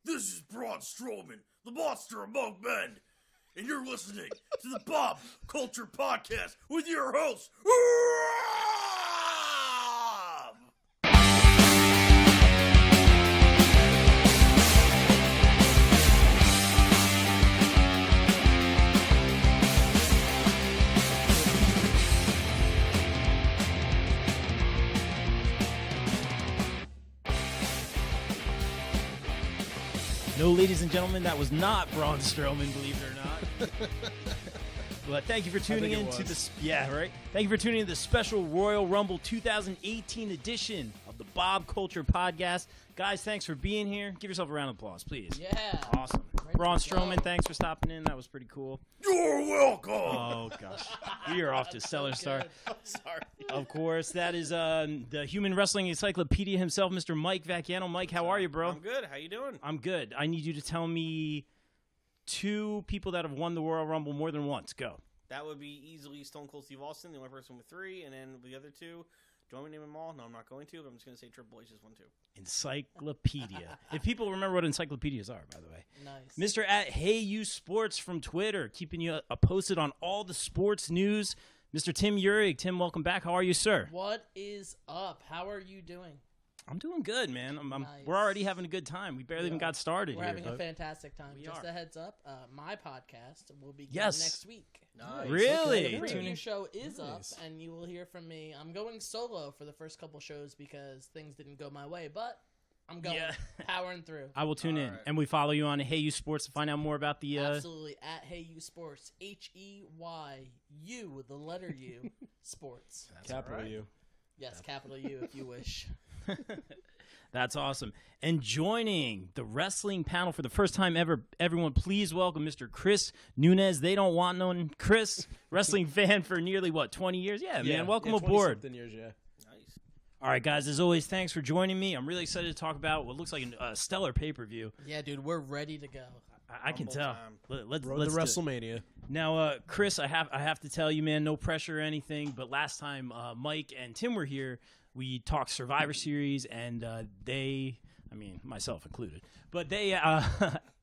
This is Braun Strowman, the monster among men, and you're listening to the Bob Culture Podcast with your host, Rob! No, ladies and gentlemen, that was not Braun Strowman, believe it or not. But thank you for tuning in to this. Yeah, right. Thank you for tuning in to the special Royal Rumble 2018 edition of the Bob Culture Podcast. Guys, thanks for being here. Give yourself a round of applause, please. Yeah. Awesome. Braun Strowman, thanks for stopping in. That was pretty cool. You're welcome! Oh, gosh. We are off to a stellar start. I'm sorry. Of course, that is the human wrestling encyclopedia himself, Mr. Mike Vacchiano. Mike, how are you, bro? I'm good. How you doing? I'm good. I need you to tell me two people that have won the Royal Rumble more than once. Go. That would be easily Stone Cold Steve Austin, the only person with 3, and then the other 2. Do you want me to name them all? No, I'm not going to, but I'm just going to say Triple H is 1, 2. Encyclopedia. If people remember what encyclopedias are, by the way. Nice. Mr. at Hey You Sports from Twitter, keeping you posted on all the sports news. Mr. Tim Urig. Tim, welcome back. How are you, sir? What is up? How are you doing? I'm doing good, man. Nice. We're already having a good time. We barely even got started We're here. having a fantastic time. Just a heads up, my podcast will be next week. Nice. Really? The Tuning- preview show is up, and you will hear from me. I'm going solo for the first couple shows because things didn't go my way, but I'm going powering through. I will tune in. right. And we follow you on Hey You Sports to find out more about the... Absolutely. At Hey You Sports. HEYU, the letter U, sports. Capital U. Yes, capital U if you wish. That's awesome. And joining the wrestling panel for the first time ever, everyone, please welcome Mr. Chris Nunez. They don't want none. Chris, wrestling fan for nearly, 20 years? Yeah, man. Welcome aboard. 20-something years, yeah. Nice. All right, guys, as always, thanks for joining me. I'm really excited to talk about what looks like a stellar pay-per-view. Yeah, dude, we're ready to go. I can tell. Let's Road to do it. WrestleMania. Now, Chris, I have to tell you, man, no pressure or anything, but last time Mike and Tim were here, we talked Survivor Series, and myself included, but they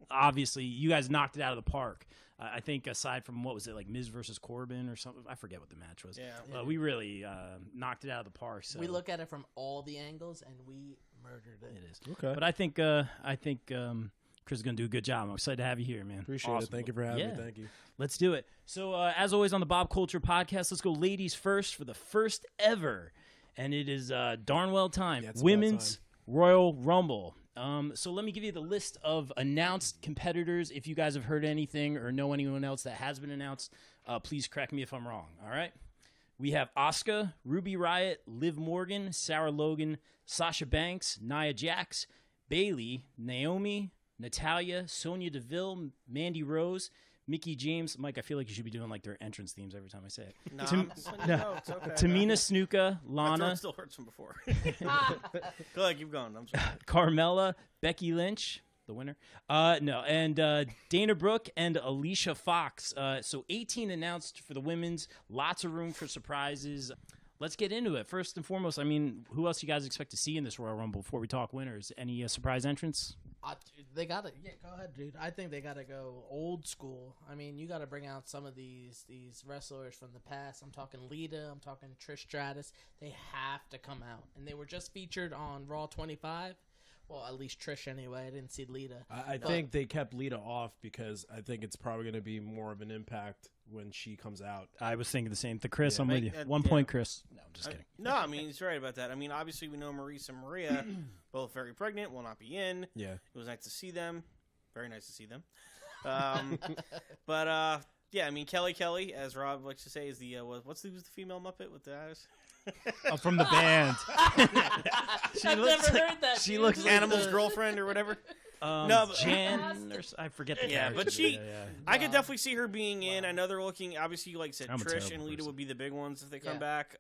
obviously, you guys knocked it out of the park. I think aside from, what was it, like Miz versus Corbin or something? I forget what the match was. Yeah. We really knocked it out of the park. So. We look at it from all the angles, and we murdered it. It is. Okay. But I think Chris is going to do a good job. I'm excited to have you here, man. Appreciate it. Thank you for having me. Thank you. Let's do it. So, as always on the Bob Culture Podcast, let's go ladies first for the first ever, and it is darn well time. Yeah, it's Women's Royal Rumble. So let me give you the list of announced competitors. If you guys have heard anything or know anyone else that has been announced, please correct me if I'm wrong. All right? We have Asuka, Ruby Riott, Liv Morgan, Sarah Logan, Sasha Banks, Nia Jax, Bayley, Naomi, Natalia, Sonya Deville, Mandy Rose, Mickie James. Mike, I feel like you should be doing like their entrance themes every time I say it. No, it's okay. Tamina Snuka, My Lana, throat still hurts from before. Go ahead, keep going. I'm sorry. Carmella, Becky Lynch, the winner. And Dana Brooke and Alicia Fox. So 18 announced for the women's. Lots of room for surprises. Let's get into it. First and foremost, who else you guys expect to see in this Royal Rumble before we talk winners? Any surprise entrants? They got to go ahead, dude. I think they got to go old school. You got to bring out some of these wrestlers from the past. I'm talking Lita. I'm talking Trish Stratus. They have to come out. And they were just featured on Raw 25. Well, at least Trish anyway. I didn't see Lita. I think they kept Lita off because I think it's probably going to be more of an impact when she comes out. I was thinking the same. Chris, Yeah. I'm with you. 1 point, Chris. No, I'm just kidding. No, he's right about that. Obviously, we know Maurice and Maria, both very pregnant, will not be in. Yeah. It was nice to see them. Very nice to see them. Kelly, as Rob likes to say, is the who's the female Muppet with the eyes? From the band. I've never heard that. She dude. looks like Animal's girlfriend or whatever. No, but Jan, I forget the character. But I could definitely see her being in. I know they're looking, obviously, like I said, I'm a Trish terrible and Lita person. would be the big ones if they come back.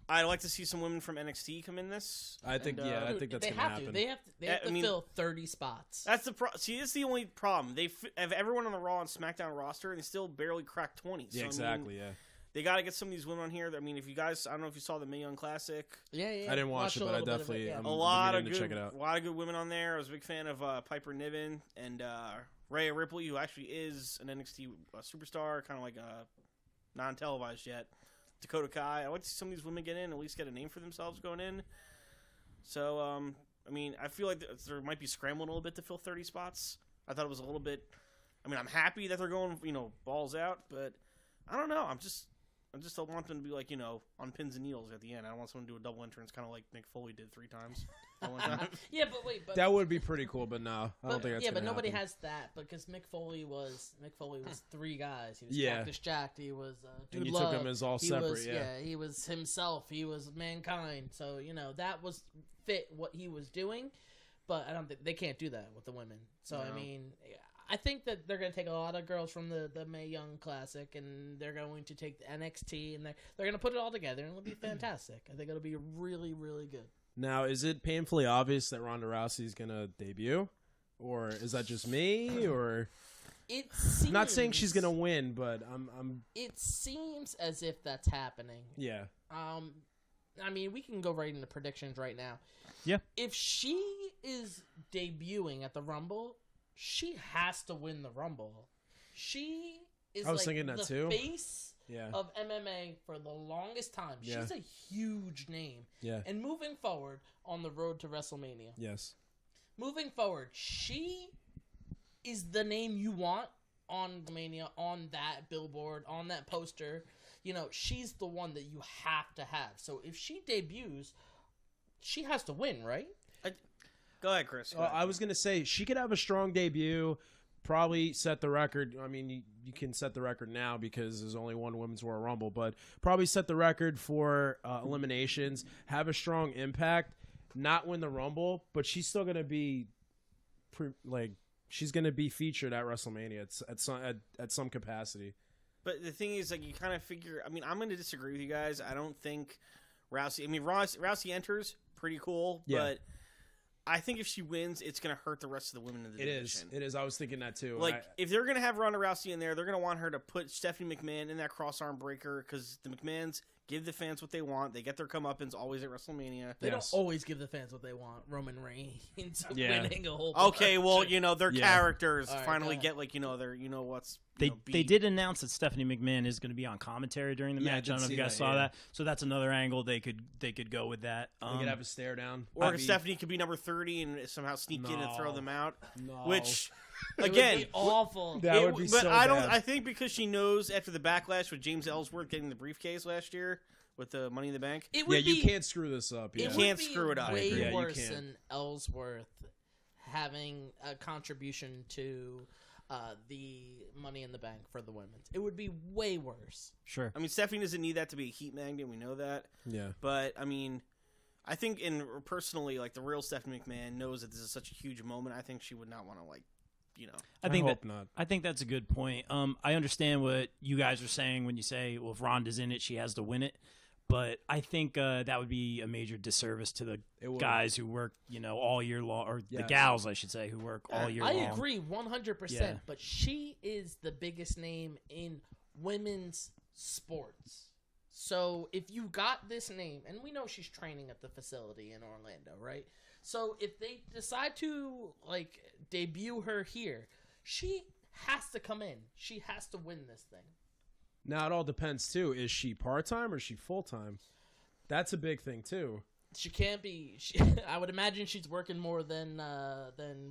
I'd like to see some women from NXT come in this. I think Dude, that's going to happen. They have to fill 30 spots. That's the See, it's the only problem. They have everyone on the Raw and SmackDown roster, and they still barely crack 20. Yeah, So, exactly, yeah. they got to get some of these women on here. I mean, if you guys, I don't know if you saw the Mae Young Classic. Yeah. I didn't watch it, a but I little bit of definitely yeah. I'm A lot of meaning good, to check it out. a lot of good women on there. I was a big fan of Piper Niven and Rhea Ripley, who actually is an NXT superstar, kind of like non-televised yet. Dakota Kai. I want to see some of these women get in, at least get a name for themselves going in. So, I mean, I feel like there might be scrambling a little bit to fill 30 spots. I thought it was a little bit. I mean, I'm happy that they're going, balls out, but I don't know. I just don't want them to be like, on pins and needles at the end. I don't want someone to do a double entrance, kind of like Mick Foley did 3 times. At one time. Yeah, but wait, but That would be pretty cool, but no, I don't think that's yeah, but gonna nobody happen. has that because Mick Foley was 3 guys. He was Yeah. Cactus Jack. He was Dude And you Love. took him as all He separate, was, yeah. he was himself. He was Mankind. So that was fit what he was doing. But I don't think they can't do that with the women. So No. I mean, I think that they're going to take a lot of girls from the Mae Young Classic, and they're going to take the NXT, and they're going to put it all together, and it'll be fantastic. I think it'll be really, really good. Now, is it painfully obvious that Ronda Rousey is gonna debut, or is that just me? Or It seems, I'm not saying she's gonna win, but I'm It seems as if that's happening. yeah. I mean, we can go right into predictions right now. Yeah. If she is debuting at the Rumble, she has to win the Rumble. She is I was thinking that the too. face Yeah. of MMA for the longest time. Yeah. She's a huge name. Yeah. And moving forward on the road to WrestleMania, Yes. moving forward, she is the name you want on Mania, on that billboard, on that poster. She's the one that you have to have. So if she debuts, she has to win, right? Go ahead, Chris. Go ahead. I was gonna say she could have a strong debut, probably set the record. I mean, you can set the record now because there's only one Women's Royal Rumble, but probably set the record for eliminations, have a strong impact, not win the Rumble, but she's still gonna be she's gonna be featured at WrestleMania at some capacity. But the thing is, you kind of figure. I mean, I'm going to disagree with you guys. I don't think Rousey. I mean, Rousey enters pretty cool, Yeah. but I think if she wins, it's going to hurt the rest of the women in the division. It is. I was thinking that too. If they're going to have Ronda Rousey in there, they're going to want her to put Stephanie McMahon in that cross-arm breaker because the McMahons give the fans what they want. They get their comeuppance always at WrestleMania. They Yes. don't always give the fans what they want. Roman Reigns Yeah. winning a whole Okay, well, bunch. their Yeah. characters All right, finally go get their what's They beat. did announce that Stephanie McMahon is going to be on commentary during the Yeah, I match. did I don't know if see you guys that, saw yeah. that. So that's another angle they could go with that. they could have a stare down. Or if Stephanie could be number 30 and somehow sneak in and throw No. them out. No. Which, It would again, be awful. That would be but so I don't. bad. I think because she knows after the backlash with James Ellsworth getting the briefcase last year with the Money in the Bank. It Yeah, would be, you can't screw this up. Yeah. It can't would be screw it up. I Way agree. Yeah, you worse can't. than Ellsworth having a contribution to the Money in the Bank for the women's. It would be way worse. Sure. I mean, Stephanie doesn't need that to be a heat magnet. We know that. Yeah. But I mean, I think personally, the real Stephanie McMahon knows that this is such a huge moment. I think she would not want to I think hope not. I think that's a good point. I understand what you guys are saying when you say, well, if Ronda's in it, she has to win it. But I think that would be a major disservice to the It would. guys who work, all year long, or the Yes. gals, I should say, who work all year I long. agree 100%, Yeah. but she is the biggest name in women's sports. So if you got this name, and we know she's training at the facility in Orlando, right? So if they decide to debut her here, she has to come in. She has to win this thing. Now it all depends too. Is she part-time or is she full-time? That's a big thing too. She can't be. I would imagine she's working more than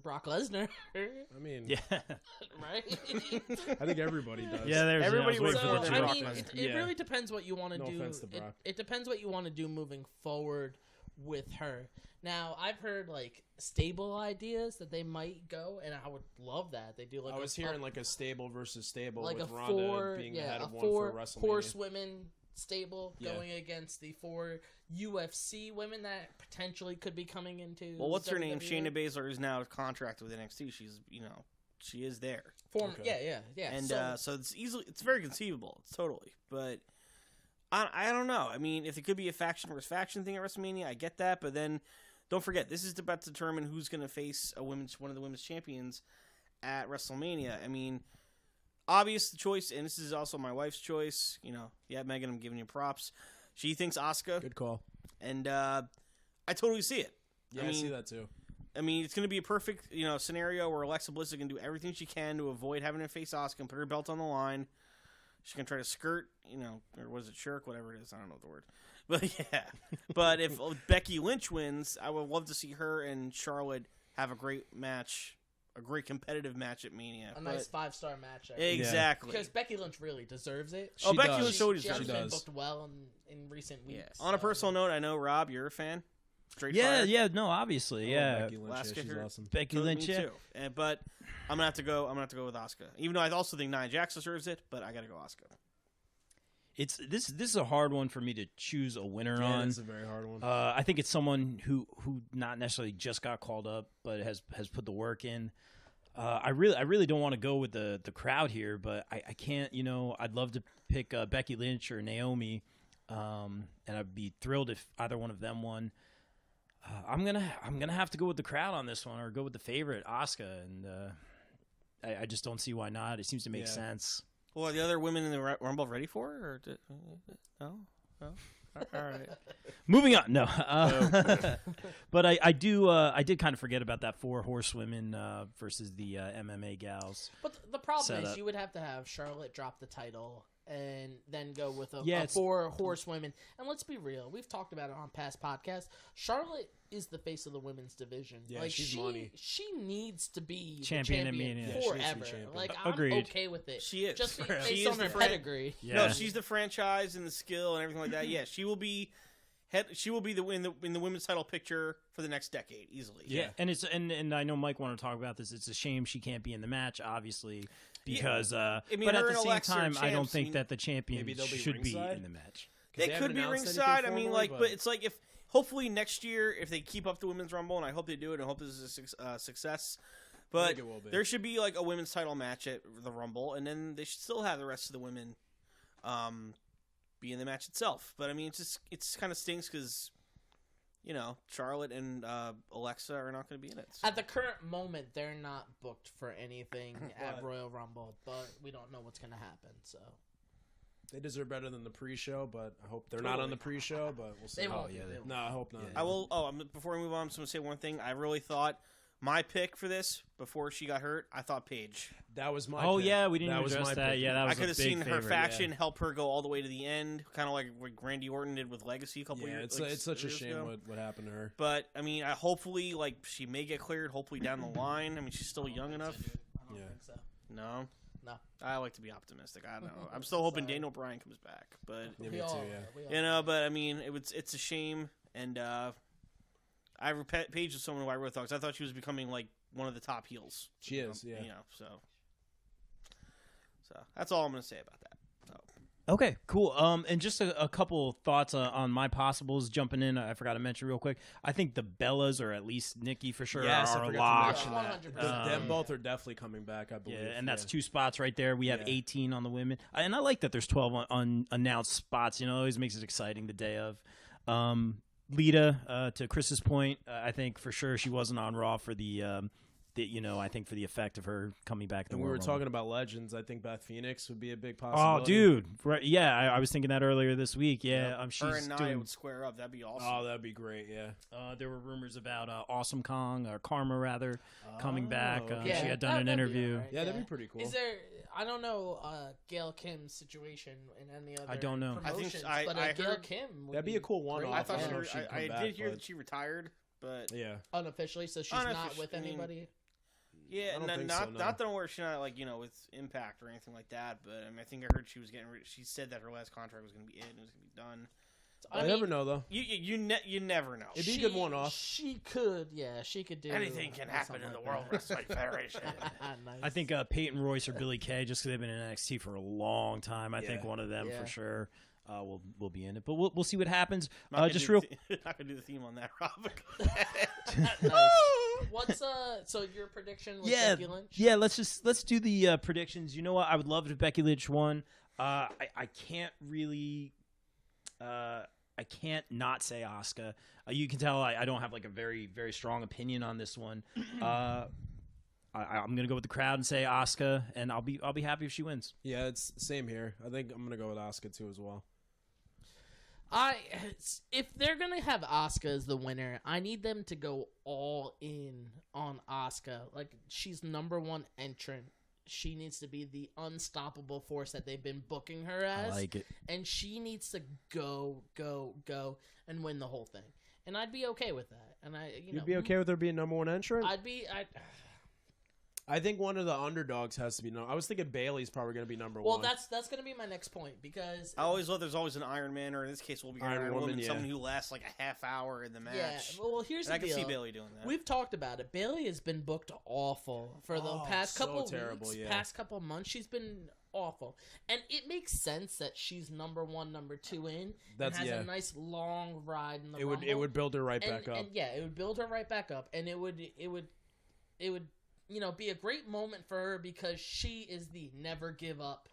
Brock Lesnar, I mean, Yeah. right? I think everybody does. Yeah, there's Everybody I was waiting So, for the to I Brock mean, Lesnar. it Yeah. really depends what you want to No do. offense to Brock. It depends what you want to do moving forward with her. Now, I've heard stable ideas that they might go, and I would love that. They do I was hearing a stable versus stable like with a Ronda being the head of one for four WrestleMania. horsewomen stable Yeah. going against the 4 UFC women that potentially could be coming into. Well, what's her name? WWE. Shayna Baszler is now contracted with NXT. She's she is there. Okay. Yeah. And so, so it's very conceivable. It's totally. But I don't know. I mean, if it could be a faction versus faction thing at WrestleMania, I get that. But then don't forget, this is about to determine who's going to face one of the women's champions at WrestleMania. I mean, obvious choice, and this is also my wife's choice. Yeah, Megan, I'm giving you props. She thinks Asuka, Good call. and I totally see it. Yeah, I see that too. I mean, it's going to be a perfect, scenario where Alexa Bliss can do everything she can to avoid having to face Asuka and put her belt on the line. She can try to skirt, or was it shirk, whatever it is. I don't know the word. But yeah. But if Becky Lynch wins, I would love to see her and Charlotte have a great match, a great competitive match at Mania. Nice 5-star match. Exactly. Because Becky Lynch really deserves it. Becky Lynch totally She deserves has it. been booked well in recent weeks. Yeah. On a personal note, I know, Rob, you're a fan. Straight Yeah, fire. yeah, no, obviously, yeah. Becky Lynch, Last she's kicker. awesome. Becky Me Lynch, yeah. too. But I'm gonna have to go with Asuka. Even though I also think Nia Jax deserves it, but I gotta go Asuka. This is a hard one for me to choose a winner Yeah, on. it's a very hard one. I think it's someone who not necessarily just got called up, but has put the work in. I really don't want to go with the crowd here, but I can't. I'd love to pick Becky Lynch or Naomi, and I'd be thrilled if either one of them won. I'm gonna have to go with the crowd on this one, or go with the favorite, Asuka, and I just don't see why not. It seems to make sense. Well, are the other women in the Rumble ready for her? Or no? All right. Moving on, no. But I did kind of forget about that 4 horsewomen versus the MMA gals. But the problem Set is up. you would have to have Charlotte drop the title and then go with a it's- 4 horsewomen. And let's be real, we've talked about it on past podcasts. Charlotte is the face of the women's division. Yeah, she's money. She needs to be Champion the at champion Mania. Yeah, she needs to be forever. champion. Like I'm Agreed. okay with it. She is. Just She based is on the her fran- pedigree. Yeah. No, she's the franchise and the skill and everything like that. Yeah, she will be. She will be in the women's title picture for the next decade easily. Yeah, and it's and I know Mike wanted to talk about this. It's a shame she can't be in the match, obviously, because. mean, but at her the and same Alexa are time, I don't champs. think that the champion Maybe they'll be should be ringside? in the match. They haven't could be announced ringside. I anything mean, formally, but it's like if hopefully next year if they keep up the women's rumble, and I hope they do it, and I hope this is a success. But think it will be. there should be like a women's title match at the Rumble, and then they should still have the rest of the women be in the match itself. But I mean, it's kind of stinks because Charlotte and Alexa are not going to be in it. So. At the current moment, they're not booked for anything at Royal Rumble, but we don't know what's going to happen. So They deserve better than the pre-show, but I hope they're not on the pre-show. But we'll see. they won't. yeah, they won't. No, I hope not. Yeah. I will. Before we move on, I'm just going to say one thing. I really thought my pick for this before she got hurt. I thought Paige. That was my. Oh pick. yeah, we didn't That even was address my that. pick. Yeah, that was I could a have big seen her favorite, faction yeah. help her go all the way to the end, kind of like what Randy Orton did with Legacy a couple Yeah, years. it's such a years shame ago. what happened to her. But I mean, hopefully, she may get cleared. Hopefully, down the line. I mean, she's still young enough. I don't Yeah. think so. No, No. I like to be optimistic. I don't know. I'm still hoping Daniel Bryan comes back, but Yeah, We me all too. are. Yeah. We all are. but I mean, it's a shame. And Paige was someone who I really thought, 'cause I thought she was becoming like one of the top heels. She is. Yeah. So that's all I'm going to say about that. So. Okay, cool. And just a couple thoughts on my possibles jumping in. I forgot to mention real quick. I think the Bellas, or at least Nikki for sure, Yes, I are a forgot to lock. mention Yeah, that. 100%. Them both are definitely coming back, I believe. Yeah, and that's 2 spots right there. We have Yeah. 18 on the women, and I like that there's 12 unannounced spots. It always makes it exciting the day of. Lita, to Chris's point, I think for sure she wasn't on Raw for I think for the effect of her coming back. And we were talking about legends. I think Beth Phoenix would be a big Oh, possibility. dude, right? Yeah, I was thinking that earlier this week. Yeah, Yeah. she's Her and Nia doing. would square up. That'd be awesome. Oh, that'd be great. Yeah. There were rumors about Awesome Kong, or Karma rather, coming back. okay. Yeah, She had done an that'd be interview. alright, Yeah, that'd be pretty cool. Is there? I don't know Gail Kim's situation in any other. I don't know. I think promotions, I but Gail heard- Kim. Would That'd be a cool one-off. great. I thought I she. don't know if she'd come I back, did hear but- that she retired, but Yeah. unofficially, so she's not Unofficial- with I mean, anybody. yeah, I don't think not so, no. not that I'm aware she's not with Impact or anything like that. But I mean, I think I heard she was getting. She said that her last contract was going to be it and it was going to be done. I I mean, never know though. You never know. It'd be a good one-off. She could, yeah, she could do Anything can happen in the World Wrestling Federation. Nice. I think Peyton Royce or Billy Kay, just because they've been in NXT for a long time. I think Yeah. one of them Yeah. for sure will be in it. But we'll see what happens. Not gonna Just do real. not gonna do the theme on that, Rob. Nice. What's so your prediction with Yeah, Becky Lynch? yeah. Let's do the predictions. You know what? I would love if Becky Lynch won. I can't really. I can't not say Asuka. You can tell I don't have like a very, very strong opinion on this one. I'm gonna go with the crowd and say Asuka, and I'll be happy if she wins. Yeah, it's same here. I think I'm gonna go with Asuka too as well. If they're gonna have Asuka as the winner, I need them to go all in on Asuka. Like, she's #1 entrant. She needs to be the unstoppable force that they've been booking her as. I like it. And she needs to go and win the whole thing. And I'd be okay with that. And You'd be okay with her being #1 entrant? I think one of the underdogs has to be. I was thinking Bailey's probably going to be #1. Well, that's going to be my next point, because I always thought there's always an Iron Man, or in this case, will be an Iron Woman, yeah. someone who lasts like a half hour in the match. Yeah, well, here's and the deal. I can see Bailey doing that. We've talked about it. Bailey has been booked awful for the past so couple terrible, weeks, yeah. past couple months. She's been awful, and it makes sense that she's #1, #2 in. That's and has a nice long ride in the It Rumble. would build her right back up. And yeah, it would build her right back up, and it would be a great moment for her, because she is the never give up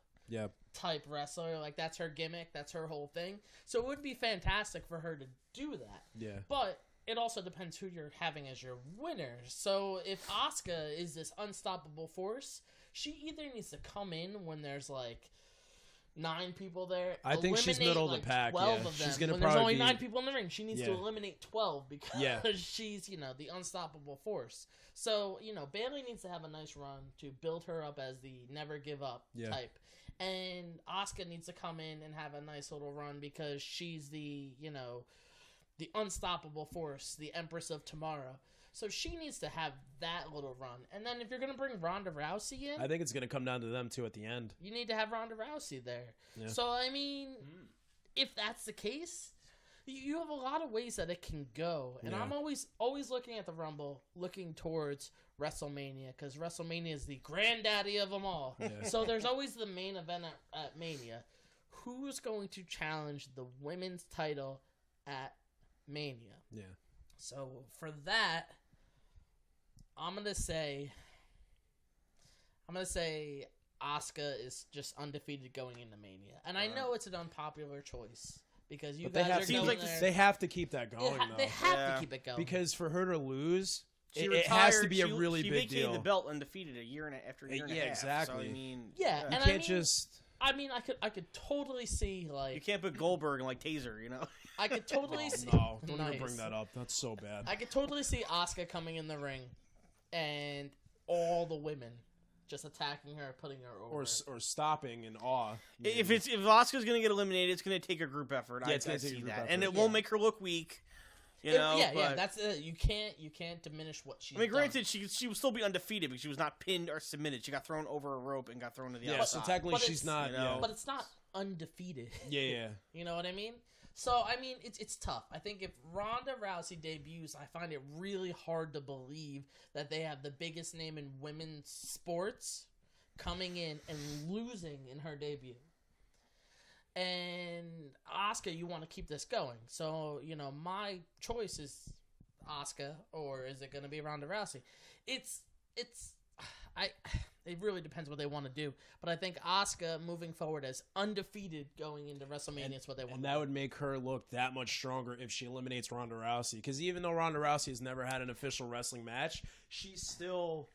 type wrestler. Like, that's her gimmick, that's her whole thing. So it would be fantastic for her to do that. Yeah. But it also depends who you're having as your winner. So if Asuka is this unstoppable force, she either needs to come in when there's like 9 people there. I think she's middle of the pack. 12 yeah. of them. She's gonna when probably there's only be 9 people in the ring, she needs to eliminate 12, because she's, the unstoppable force. So, Bailey needs to have a nice run to build her up as the never give up type. And Asuka needs to come in and have a nice little run, because she's the unstoppable force, the Empress of Tomorrow. So she needs to have that little run. And then if you're going to bring Ronda Rousey in, I think it's going to come down to them two at the end. you need to have Ronda Rousey there. Yeah. So, I mean, if that's the case, you have a lot of ways that it can go. And I'm always looking at the Rumble, looking towards WrestleMania, because WrestleMania is the granddaddy of them all. Yeah. So there's always the main event at Mania. Who's going to challenge the women's title at Mania? Yeah. So for that, I'm gonna say Asuka is just undefeated going into Mania, and I know it's an unpopular choice, because you guys are going there. They have to keep that going, though. They have to keep it going, because for her to lose, She it has to be a retired- really she big vacated deal. the belt undefeated after a year and a half. exactly. So, I mean, yeah, You and can't just. I could totally see, like, you can't put Goldberg and like Taser, I could totally see. No, don't Nice. even bring that up. That's so bad. I could totally see Asuka coming in the ring, and all the women just attacking her, putting her over, or stopping in awe. If Asuka's gonna get eliminated, it's gonna take a group effort. Yeah, I it's gonna take a see group that, effort. and it won't make her look weak. Yeah, that's it. You can't diminish what she's I mean, granted, done. she will still be undefeated because she was not pinned or submitted. She got thrown over a rope and got thrown to the Yeah, so outside. technically But she's it's- not. you know, Yeah. But it's not undefeated. Yeah. You know what I mean? So, I mean, it's tough. I think if Ronda Rousey debuts, I find it really hard to believe that they have the biggest name in women's sports coming in and losing in her debut. And Asuka, you want to keep this going. So, my choice is Asuka, or is it going to be Ronda Rousey? It really depends what they want to do, but I think Asuka moving forward as undefeated going into WrestleMania is what they want. And that would make her look that much stronger if she eliminates Ronda Rousey. Because even though Ronda Rousey has never had an official wrestling match, she's still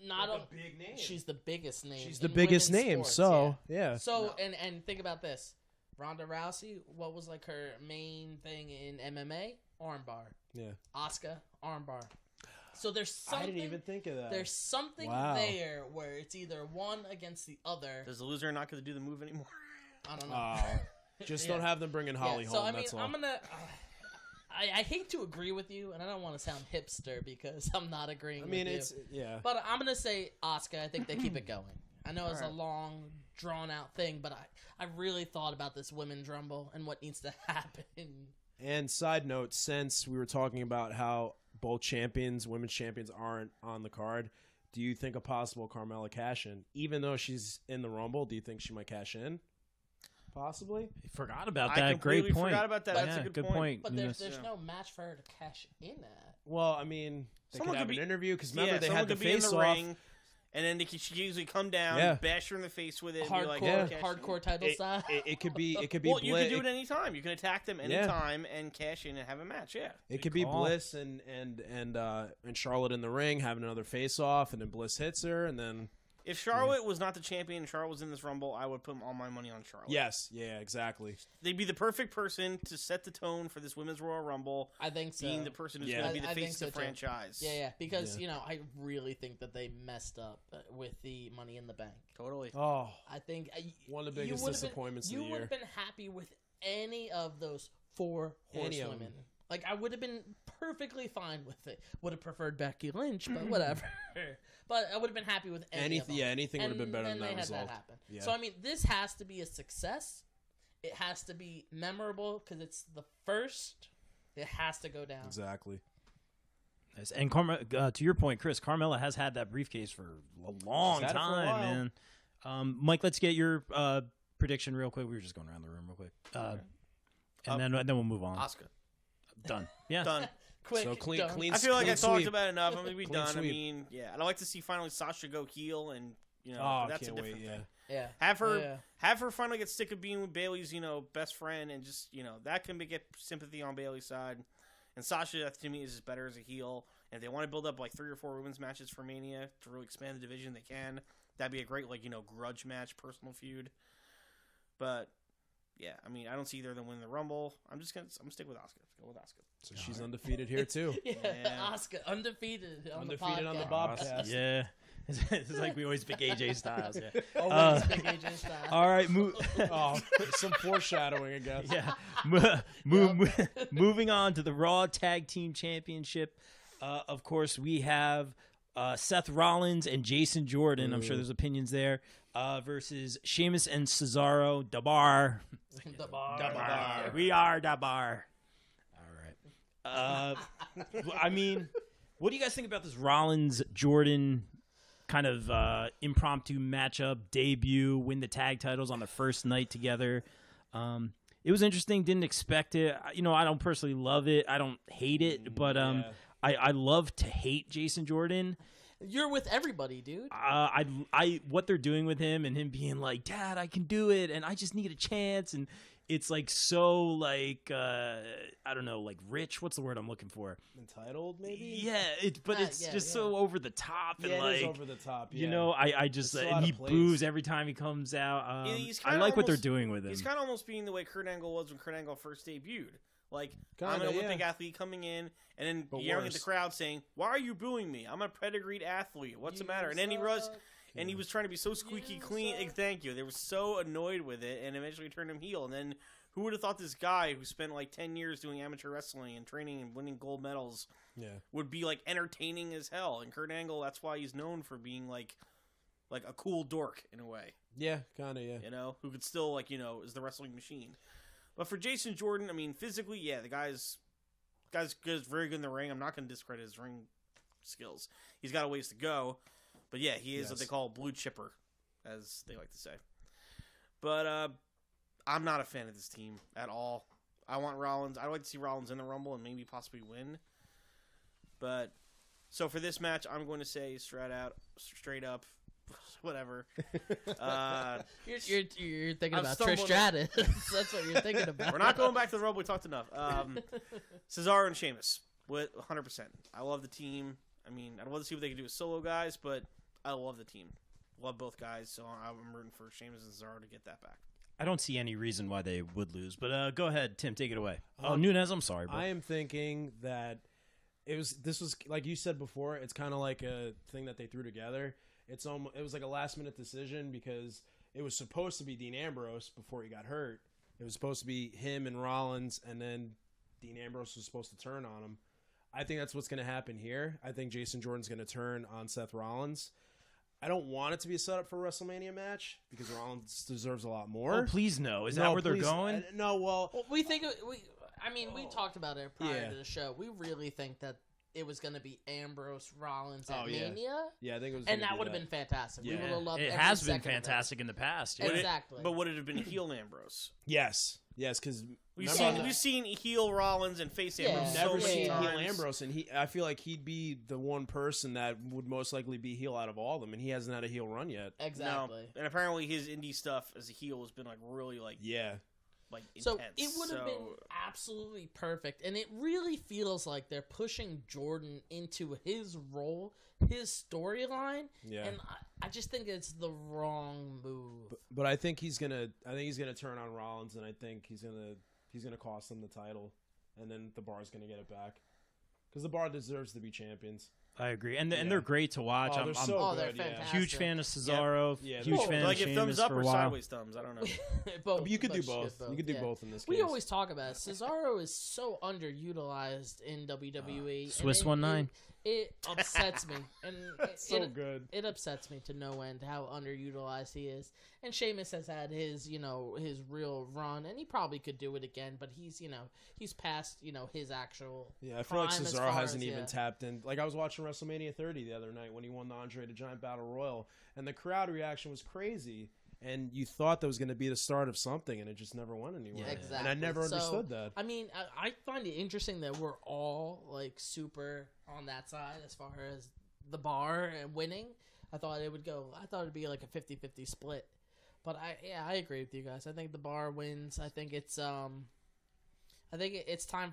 Not a big name. She's the biggest name. She's the in biggest women's name. sports, So yeah. So and think about this: Ronda Rousey, what was like her main thing in MMA? Armbar. Yeah. Asuka, armbar. So there's something. I didn't even think of that. There's something Wow. there where it's either one against the other. Does the loser not get to do the move anymore? I don't know. Just Yeah. don't have them bringing Holly So home. I mean, That's all. I'm gonna. I hate to agree with you, and I don't want to sound hipster because I'm not agreeing. I mean, with you. it's yeah. But I'm gonna say Asuka. I think they keep it going. I know it's a Alright. long, drawn out thing, but I really thought about this women's rumble and what needs to happen. And side note, since we were talking about how both women's champions, aren't on the card, do you think a possible Carmella cash in, even though she's in the Rumble? Do you think she might cash in? Possibly. Forgot about I that. Great completely point. forgot about that. But- That's Yeah, a good point. But Eunice. there's no match for her to cash in at. Well, I mean, they Someone could have could an be- interview because remember Yeah, they someone had the could be in face the off. ring. And then she can usually come down, bash her in the face with it. And be like, hardcore title style. It could be. Well, you can do it anytime. You can attack them anytime and cash in and have a match. Yeah, it could be Bliss and Charlotte in the ring having another face off, and then Bliss hits her, and then. If Charlotte was not the champion, Charlotte was in this Rumble, I would put all my money on Charlotte. Yes, yeah, exactly. They'd be the perfect person to set the tone for this Women's Royal Rumble. I think so. Being the person who's going to be the face of the franchise. Yeah, because, I really think that they messed up with the Money in the Bank. Totally. Oh. I think one of the biggest disappointments of the year. You would have been happy with any of those 4 horsewomen. Like, I would have been perfectly fine with it. Would have preferred Becky Lynch, but whatever. But I would have been happy with anything. Yeah, anything would have been better than that result. That happen. Yeah. So, I mean, this has to be a success. It has to be memorable because it's the first. It has to go down. Exactly. Nice. And to your point, Chris, Carmella has had that briefcase for a long time, man. Mike, let's get your prediction real quick. We were just going around the room real quick. And then we'll move on. Asuka. Done. Yeah. Done. Quick, so clean. I feel like I talked sweep. about it enough. I'm gonna be done. Sweep. I mean, I'd like to see finally Sasha go heel, and that's a different thing. Yeah. Have her finally get sick of being with Bayley's, best friend, and just that can get sympathy on Bayley's side. And Sasha, to me, is just better as a heel. And if they want to build up like 3 or 4 women's matches for Mania to really expand the division, they can. That'd be a great grudge match, personal feud. But. Yeah, I mean, I don't see either of them winning the Rumble. I'm gonna stick with Asuka. Go with Asuka. So she's undefeated here too. Asuka undefeated on the Bobcast. Yeah, it's like we always pick AJ Styles. Yeah, always pick AJ Styles. All right, some foreshadowing, I guess. Yeah, moving on to the Raw Tag Team Championship. Of course, we have Seth Rollins and Jason Jordan. I'm sure there's opinions there. Versus Sheamus and Cesaro, the bar. We are the bar. All right. I mean, what do you guys think about this Rollins-Jordan kind of impromptu matchup, debut, win the tag titles on the first night together? It was interesting. Didn't expect it. I don't personally love it. I don't hate it, but I love to hate Jason Jordan. You're with everybody, dude. What they're doing with him and him being like, Dad, I can do it, and I just need a chance, and it's like so like I don't know, like rich. What's the word I'm looking for? Entitled, maybe. Yeah, it's just so over the top, and it like is over the top. Yeah. I just and he boos every time he comes out. I like what they're doing with him. He's kind of almost being the way Kurt Angle was when Kurt Angle first debuted. Like, I'm an Olympic athlete coming in, and then yelling at the crowd saying, "Why are you booing me? I'm a pedigreed athlete. What's the matter?" And then he was trying to be so squeaky clean. Thank you. They were so annoyed with it, and eventually turned him heel. And then, who would have thought this guy who spent like 10 years doing amateur wrestling and training and winning gold medals would be like entertaining as hell? And Kurt Angle, that's why he's known for being like a cool dork in a way. Yeah, kind of. Yeah. Who could still is the wrestling machine. But for Jason Jordan, I mean, physically, the guy's very good in the ring. I'm not going to discredit his ring skills. He's got a ways to go. But yeah, he is what they call a blue chipper, as they like to say. But I'm not a fan of this team at all. I want Rollins. I'd like to see Rollins in the Rumble and maybe possibly win. But so for this match, I'm going to say straight up, whatever. You're thinking about Trish Stratus. That's what you're thinking about. We're not going back to the Rumble. We talked enough. Cesaro and Sheamus with 100%. I love the team. I mean, I'd love to see what they can do with solo guys, but I love the team. Love both guys, so I'm rooting for Sheamus and Cesaro to get that back. I don't see any reason why they would lose, but go ahead, Tim, take it away. Nunez, I'm sorry, bro. I am thinking that this was like you said before. It's kind of like a thing that they threw together. It was like a last-minute decision because it was supposed to be Dean Ambrose before he got hurt. It was supposed to be him and Rollins, and then Dean Ambrose was supposed to turn on him. I think that's what's going to happen here. I think Jason Jordan's going to turn on Seth Rollins. I don't want it to be a setup for a WrestleMania match because Rollins deserves a lot more. Oh, please no. Is that where they're going? No, well, we think we talked about it prior to the show. We really think that it was going to be Ambrose Rollins at Mania. Yeah, I think it was. And that would have been fantastic. Yeah. We would have loved it. It has been fantastic in the past. Yeah. Exactly. But would it have been heel Ambrose? Yes. Yes, because we've seen heel Rollins and face Ambrose so never many seen times. heel Ambrose, and I feel like he'd be the one person that would most likely be heel out of all of them, and he hasn't had a heel run yet. Exactly. No. And apparently his indie stuff as a heel has been like really like intense. So it would have been absolutely perfect, and it really feels like they're pushing Jordan into his role, his storyline, and I just think it's the wrong move. But I think he's gonna turn on Rollins, and I think he's gonna cost him the title, and then the Bar's gonna get it back because the Bar deserves to be champions. I agree, and they're great to watch. Oh, they're so they're good. fantastic. Huge fan of Cesaro. Yeah. Huge fan like of if thumbs Sheamus up for or a while. sideways thumbs. I don't know. Both, You could do but both. You could do both in this case. We always talk about it. Cesaro is so underutilized in WWE. Swiss and 1-9. It upsets me, and so good. It upsets me to no end how underutilized he is. And Sheamus has had his real run, and he probably could do it again. But he's past his actual. Yeah, I feel like prime as Cesaro far hasn't as, even tapped in. Like I was watching WrestleMania 30 the other night when he won the Andre the Giant Battle Royal, and the crowd reaction was crazy. And you thought that was going to be the start of something, and it just never went anywhere. Yeah, exactly. And I never understood that. I mean, I find it interesting that we're all like super on that side as far as the Bar and winning. I thought it'd be like a 50-50 split. But I agree with you guys. I think the Bar wins. I think it's time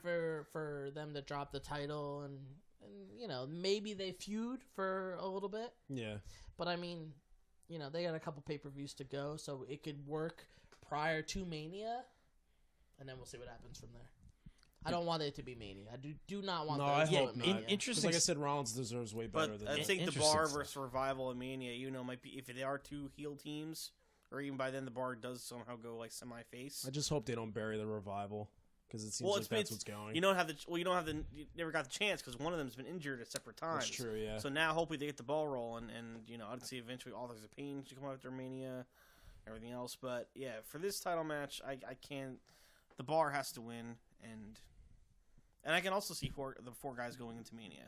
for them to drop the title and maybe they feud for a little bit. Yeah. But I mean, they got a couple pay-per-views to go, so it could work prior to Mania, and then we'll see what happens from there. I don't want it to be Mania. I do not want. No, I those hope to be not. Mania. Interesting. Like I said, Rollins deserves way better But than I that. think the Interesting Bar stuff. versus Revival and Mania, might be if they are two heel teams, or even by then the Bar does somehow go like semi-face. I just hope they don't bury the Revival because it seems like that's what's going. You never got the chance because one of them's been injured at separate times. That's true, yeah. So now hopefully they get the ball rolling, and I'd see eventually Authors of Pain should come after Mania, everything else. But yeah, for this title match, I can't. The Bar has to win, and I can also see the four guys going into Mania.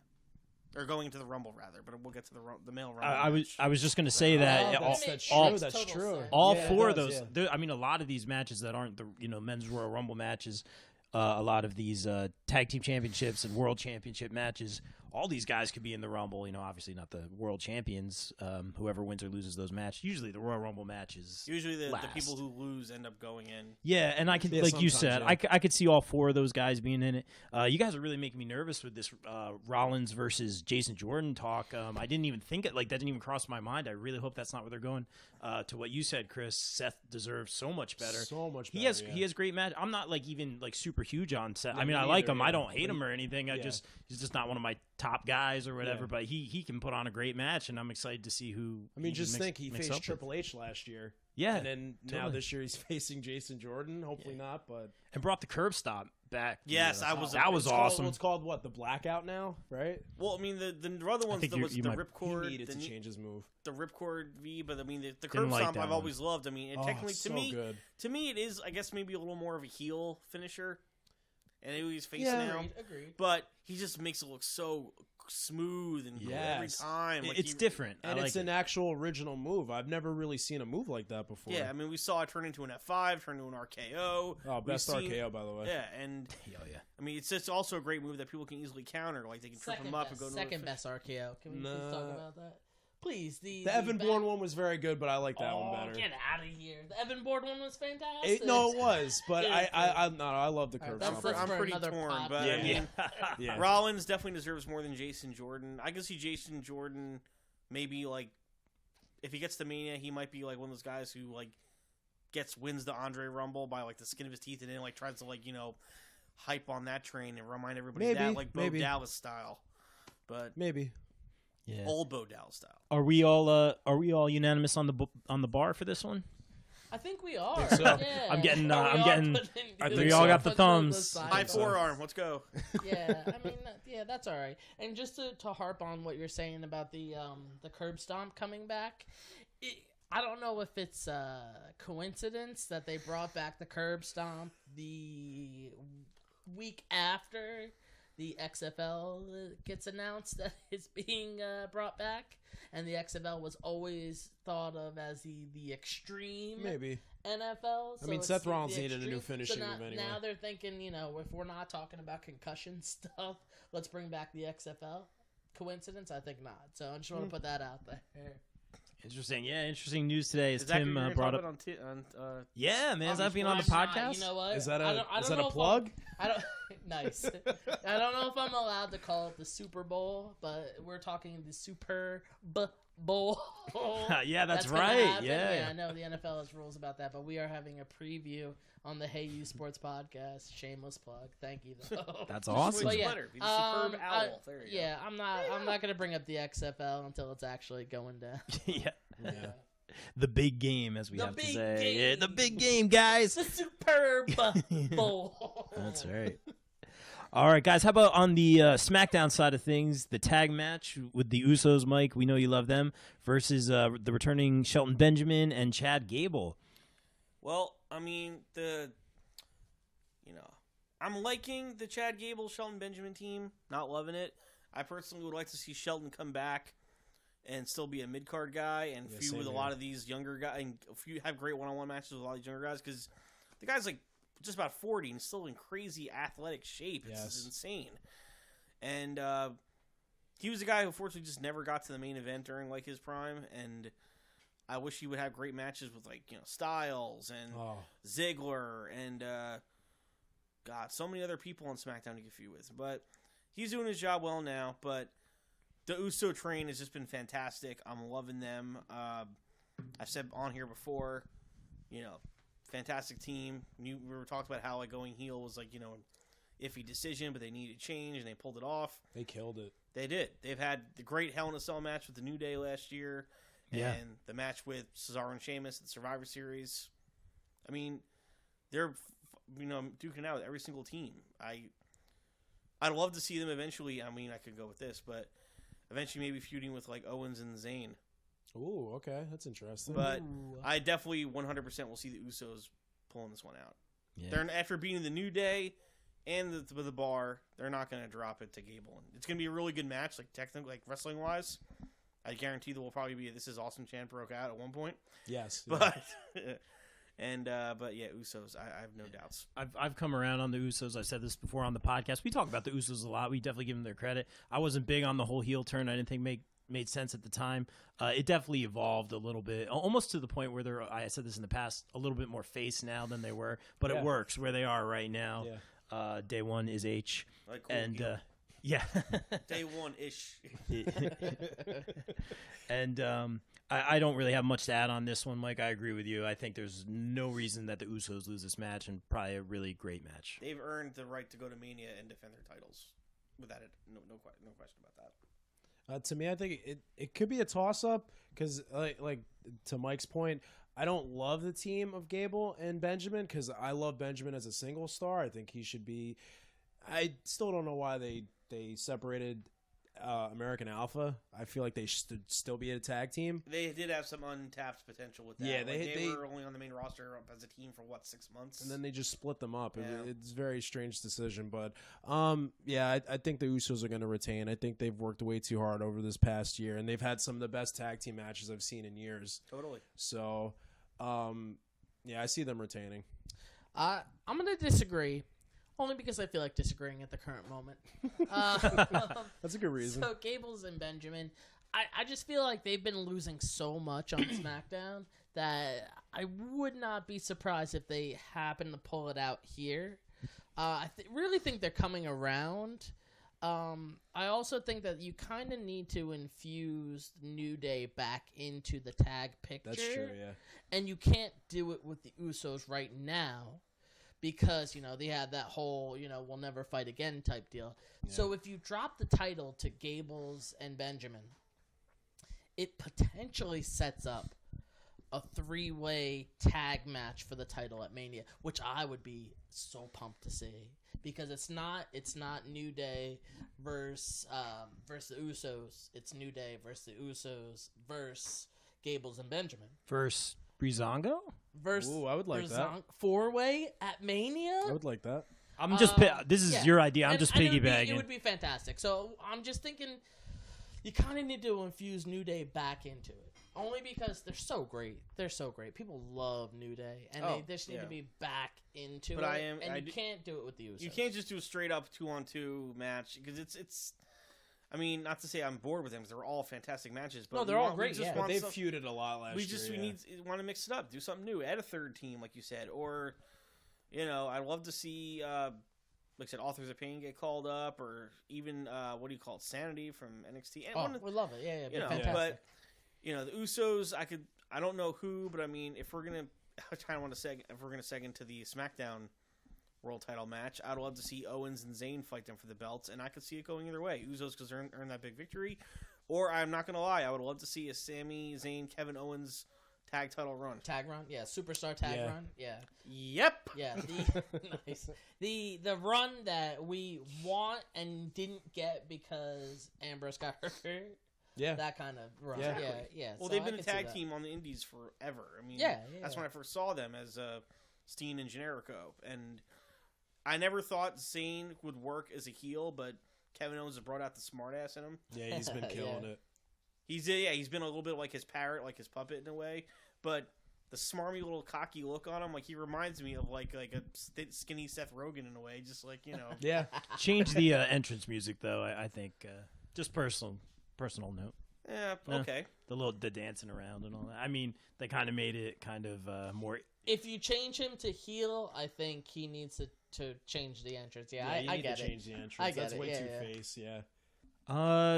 Or going into the Rumble, rather, but we'll get to the male Rumble. I was just going to say that That's true. all Yeah, four it of does, those. A lot of these matches that aren't the men's Royal Rumble matches, a lot of these tag team championships and world championship matches, all these guys could be in the Rumble. Obviously not the world champions. Whoever wins or loses those matches. Usually the Royal Rumble matches. Usually the last. people who lose end up going in. Yeah, and I can, like you said, yeah. I could see all four of those guys being in it. You guys are really making me nervous with this Rollins versus Jason Jordan talk. I didn't even think it, that didn't even cross my mind. I really hope that's not where they're going. To what you said, Chris, Seth deserves so much better. So much better. He has great match. I'm not even super huge on Seth. Yeah, I mean, me I like either, him. yeah. I don't hate him or anything. Yeah. He's just not one of my top guys or whatever. Yeah. But he can put on a great match, and I'm excited to see who. I mean, just mix- think he mix faced up with. Triple H last year. Yeah, And then now totally. this year he's facing Jason Jordan. Hopefully not, but and brought the curb stomp back. Yes, that was awesome. It's called what? The Blackout now, right? Well, I mean, the other ones think was you the might- ripcord. He needed the to change his move. The ripcord V, but I mean the Didn't curb like stomp that I've one. always loved. I mean, it technically so good. to me it is, I guess, maybe a little more of a heel finisher, and he's face Yeah. now, Agreed. but he just makes it look so smooth and cool every Yes. time. Like It's different. And it's an actual original move. I've never really seen a move like that before. Yeah, I mean, we saw it turn into an F5, turn into an RKO. Oh, best We've seen- RKO, by the way. Yeah, and yeah. I mean, it's just also a great move that people can easily counter. Like they can trip him up and go to second a best RKO. Can we please talk about that? Please, The Evan Bourne one was very good, but I like that one better. Get out of here! The Evan Bourne one was fantastic. It was, but Yeah, I love the curb that's- stomp. that's I'm for pretty another torn, pod. but I mean, Yeah. Rollins definitely deserves more than Jason Jordan. I can see Jason Jordan maybe if he gets to Mania, he might be one of those guys who wins the Andre Rumble by the skin of his teeth and then tries to hype on that train and remind everybody Maybe, that Bo maybe. Dallas style, but Maybe. Yeah. old Bo Dallas style. Are we all unanimous on the bar for this one? I think we are. so. Yeah. I'm getting, We I'm are getting- putting I good think we all so. got the puts on thumbs. side. High so. forearm, let's go. Yeah, I mean, yeah, that's all right. And just to harp on what you're saying about the curb stomp coming back, I don't know if it's a coincidence that they brought back the curb stomp the week after the XFL gets announced that it's being brought back. and the XFL was always thought of as the extreme Maybe. NFL. So I mean, it's Seth the Rollins needed a new extreme. finishing now, move anyway. Now they're thinking, if we're not talking about concussion stuff, let's bring back the XFL. Coincidence? I think not. So I just want to put that out there. Interesting. Yeah, interesting news today. As Is that Tim what you're brought talking up. about on Yeah, man. Is that being on the I'm not. podcast? You know what? Is that I a don't is that know a if plug? I don't. Nice. I don't know if I'm allowed to call it the Super Bowl, but we're talking the Super Bowl. Yeah, that's gonna right. happen. Yeah. I know the NFL has rules about that, but we are having a preview on the Hey You Sports podcast. Shameless plug. Thank you, though. That's awesome. But yeah, Better. Be the superb owl. There you go. yeah, I'm not gonna bring up the XFL until it's actually going down. Yeah. Yeah. The big game, as we The have to big say. game. Yeah, the big game, guys. The Superb Bowl. That's right. All right, guys. How about on the SmackDown side of things, the tag match with the Usos, Mike? We know you love them, versus the returning Shelton Benjamin and Chad Gable. Well, I mean, I'm liking the Chad Gable, Shelton Benjamin team. Not loving it. I personally would like to see Shelton come back and still be a mid-card guy and feud same with a here. lot of these younger guys and have great one-on-one matches with a lot of these younger guys because the guy's like just about 40 and still in crazy athletic shape. It's insane. And he was a guy who unfortunately just never got to the main event during like his prime, and I wish he would have great matches with Styles and Ziggler and so many other people on SmackDown to get feud with. But he's doing his job well now, but the Uso train has just been fantastic. I'm loving them. I've said on here before, fantastic team. We were talking about how going heel was an iffy decision, but they needed change and they pulled it off. They killed it. They did. They've had the great Hell in a Cell match with the New Day last year, and the match with Cesaro and Sheamus at the Survivor Series. I mean, they're duking out with every single team. I'd love to see them eventually. I mean, I could go with this, but eventually maybe feuding with Owens and Zayn. Ooh, okay, that's interesting. But Ooh. I definitely 100% will see the Usos pulling this one out. Yeah. They're after beating the New Day and the Bar, they're not going to drop it to Gable. It's going to be a really good match, technically, wrestling wise. I guarantee there will probably be This Is Awesome chant broke out at one point. Yes, But but yeah, Usos. I have no doubts. I've come around on the Usos. I've said this before on the podcast. We talk about the Usos a lot. We definitely give them their credit. I wasn't big on the whole heel turn. I didn't think made sense at the time. It definitely evolved a little bit, almost to the point where they're, I said this in the past, a little bit more face now than they were, but it works where they are right now. Yeah. Day one is H. Like cool And heel. yeah. Day one-ish. And I don't really have much to add on this one, Mike. I agree with you. I think there's no reason that the Usos lose this match, and probably a really great match. They've earned the right to go to Mania and defend their titles. Without it, no question about that. To me, I think it could be a toss-up because, like to Mike's point, I don't love the team of Gable and Benjamin because I love Benjamin as a single star. I think he should be. I still don't know why they separated American Alpha. I feel like they should still be a tag team. They did have some untapped potential with that. Yeah, they were only on the main roster as a team for 6 months, And then they just split them up. Yeah. It's a very strange decision, but I think the Usos are going to retain. I think they've worked way too hard over this past year, and they've had some of the best tag team matches I've seen in years. Totally. So, I see them retaining. I'm going to disagree, only because I feel like disagreeing at the current moment. That's a good reason. So Gables and Benjamin, I just feel like they've been losing so much on SmackDown that I would not be surprised if they happen to pull it out here. I really think they're coming around. I also think that you kind of need to infuse New Day back into the tag picture. That's true, yeah. And you can't do it with the Usos right now because, they have that whole, we'll never fight again type deal. Yeah. So if you drop the title to Gables and Benjamin, it potentially sets up a 3-way tag match for the title at Mania, which I would be so pumped to see because it's not New Day versus the Usos. It's New Day versus the Usos versus Gables and Benjamin. Versus Breezango? Ooh, I would like that. 4-way at Mania? I would like that. I'm just this is your idea. I'm just piggybacking. It would be fantastic. So I'm just thinking You kind of need to infuse New Day back into it. Only because they're so great. They're so great. People love New Day, and they just need to be back into it. You can't do it with the Usos. You can't just do a straight up 2-on-2 match because it's. I mean, not to say I'm bored with them because they're all fantastic matches. But no, they're all great. Yeah, but they've feuded a lot last year. We want to mix it up, do something new, add a third team, like you said, or I'd love to see, like I said, Authors of Pain get called up, or even what do you call it, Sanity from NXT. And we love it. Yeah, fantastic. But the Usos, I don't know who, but I mean, if we're gonna seg into the SmackDown World Title match, I'd love to see Owens and Zayn fight them for the belts, and I could see it going either way. Usos because earn that big victory, or I'm not gonna lie, I would love to see a Sami Zayn Kevin Owens tag title run. Tag run, yeah, superstar tag run, yeah. Yep. Yeah, nice. The run that we want and didn't get because Ambrose got hurt. Yeah, that kind of run. Yeah. Well, so they've been a tag team on the Indies forever. I mean, that's when I first saw them as Steen and Generico, and I never thought Zayn would work as a heel, but Kevin Owens has brought out the smartass in him. Yeah, he's been killing it. He's been a little bit like his parrot, like his puppet in a way, but the smarmy little cocky look on him, like he reminds me of like a skinny Seth Rogen in a way, just like Yeah. Change the entrance music though. I think just personal note. Yeah. Okay. The dancing around and all that. I mean, they kind of made it kind of more. If you change him to heel, I think he needs to change the entrance. Yeah, I get it. Change the entrance. I get That's it. way Yeah, too yeah. face. Yeah.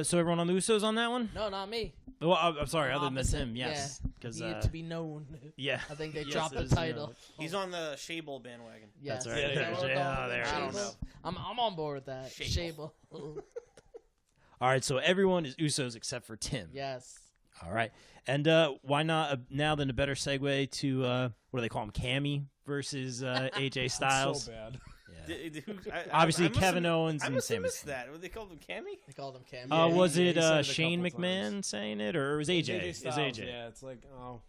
So everyone on the Usos on that one? No, not me. Well, I'm sorry. Other than Opposite, him, yes, because need to be known. Yeah, I think they Yes, dropped it the is, title. He's on the Shable bandwagon. Yes. That's right. Is that what we're Yeah, calling there it? it I don't is. know. I'm on board with that. Shable. Shable. All right, so everyone is Usos except for Tim. Yes. All right, and why not now then a better segue to what do they call him, Cammy versus AJ Styles? So bad. Obviously, Kevin Owens I and must have Sami missed Zayn. that. What they called him, Cammy? They called him Cam. Was he it said it a Shane couple McMahon times. saying it, or was AJ? AJ Styles, It's AJ. Yeah, it's like, oh.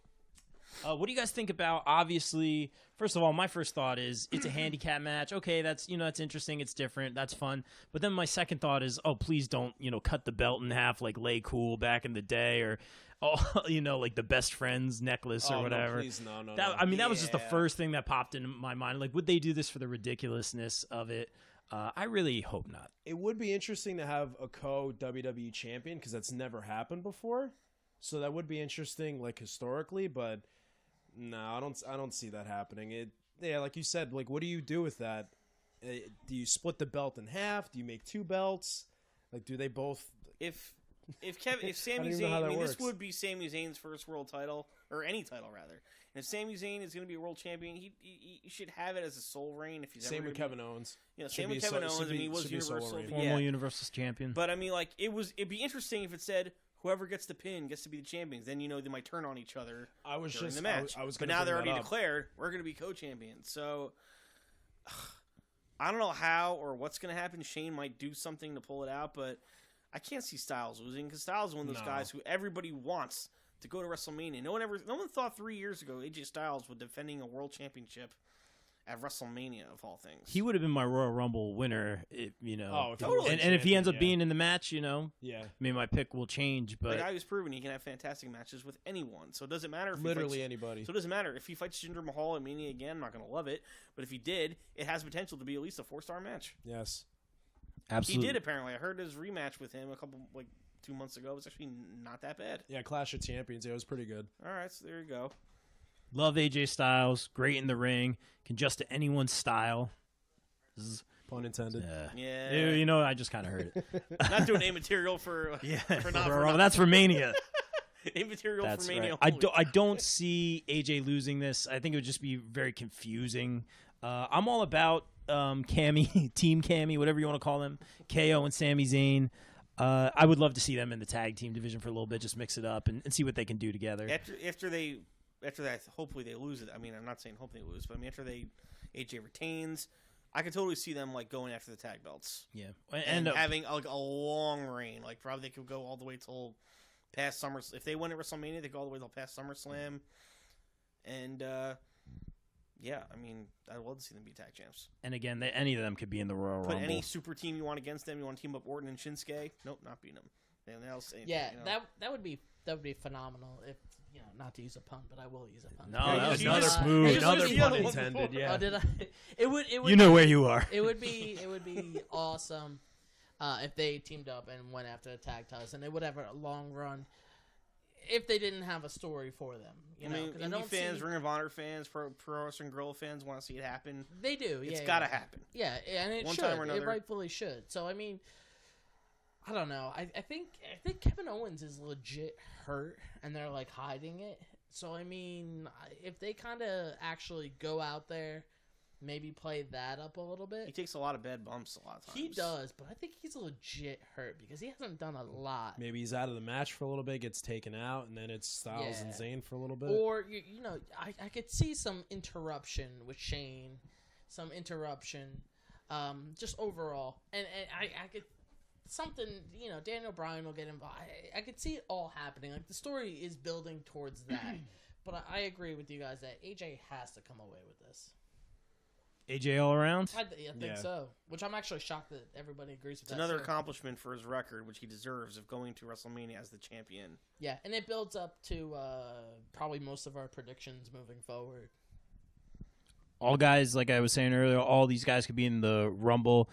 What do you guys think about? Obviously, first of all, my first thought is it's a handicap match. Okay, that's that's interesting. It's different. That's fun. But then my second thought is, oh, please don't cut the belt in half like Lay Cool back in the day, or like the best friends necklace or whatever. No, please, no. I mean, that was just the first thing that popped into my mind. Like, would they do this for the ridiculousness of it? I really hope not. It would be interesting to have a co-WWE champion because that's never happened before. So that would be interesting, like historically. But no, I don't see that happening. Like you said, like what do you do with that? Do you split the belt in half? Do you make two belts? Like, do they both? If Sami Zayn, this would be Sami Zayn's first world title, or any title rather. And if Sami Zayn is going to be a world champion, he should have it as a sole reign. If he's Same ever with Kevin Owens. Same with Kevin Owens. I mean, he was Universal. Formal Universal champion. But I mean, like it'd be interesting if it said whoever gets the pin gets to be the champions. Then they might turn on each other. During the match. But now they're already declared we're going to be co-champions. So I don't know how or what's going to happen. Shane might do something to pull it out, but I can't see Styles losing because Styles is one of those guys who everybody wants to go to WrestleMania. No one thought 3 years ago AJ Styles was defending a world championship at WrestleMania of all things. He would have been my Royal Rumble winner, totally. And if he ends up being in the match, yeah, maybe my pick will change. But the guy who's proven he can have fantastic matches with anyone, so it doesn't matter if literally anybody. So it doesn't matter if he fights Jinder Mahal at Mania again. I'm not going to love it, but if he did, it has potential to be at least a 4-star match. Yes, absolutely. He did apparently. I heard his rematch with him a couple 2 months ago. It was actually not that bad. Yeah, Clash of Champions. It was pretty good. All right, so there you go. Love AJ Styles. Great in the ring. Can adjust to anyone's style. Pun intended. Yeah. I just kind of heard it. Not doing A material for that's for Mania. A material That's for Mania. right. I don't see AJ losing this. I think it would just be very confusing. I'm all about Cammy, Team Cammy, whatever you want to call them, KO and Sami Zayn. I would love to see them in the tag team division for a little bit, just mix it up and see what they can do together. After that, hopefully they lose it. I mean, I'm not saying hopefully they lose, but I mean after AJ retains, I could totally see them going after the tag belts. Yeah, and having a long reign. Like probably they could go all the way till past SummerSlam. If they win at WrestleMania, they go all the way till past SummerSlam. And yeah, I mean, I'd love to see them be tag champs. And again, any of them could be in the Royal Rumble. Put any super team you want against them. You want to team up Orton and Shinsuke? Nope, not beating them. Anything else? Anything, Yeah, you know? that would be phenomenal if not to use a pun, but I will use a pun. No, that was another just- smooth. Another the pun other one intended. before. Yeah. Oh, did I? It would. You know where you are. It would be awesome if they teamed up and went after the tag titles, and they would have a long run if they didn't have a story for them. You know, 'cause I indie don't fans, see- Ring of Honor fans, Pro Wrestling Guerrilla fans want to see it happen. They do. It's Yeah, got to yeah. happen. Yeah, and it One should. time or It another. rightfully should. So I mean, I don't know. I think Kevin Owens is legit hurt, and they're like hiding it. So I mean, if they kind of actually go out there, maybe play that up a little He bit. takes a lot of bad bumps a lot of times. He does, but I think he's legit hurt because he hasn't done a lot. Maybe he's out of the match for a little bit, gets taken out, and then it's Styles and Yeah. Zayn for a little bit. Or I could see some interruption with Shane, some interruption, just overall, and I could something. Daniel Bryan will get involved. I could see it all happening. Like the story is building towards that, but I agree with you guys that AJ has to come away with this. AJ all around. I think Yeah. so. Which I'm actually shocked that everybody agrees with It's that. another too. accomplishment for his record, which he deserves of going to WrestleMania as the champion. Yeah, and it builds up to probably most of our predictions moving forward. All guys, like I was saying earlier, all these guys could be in the Rumble.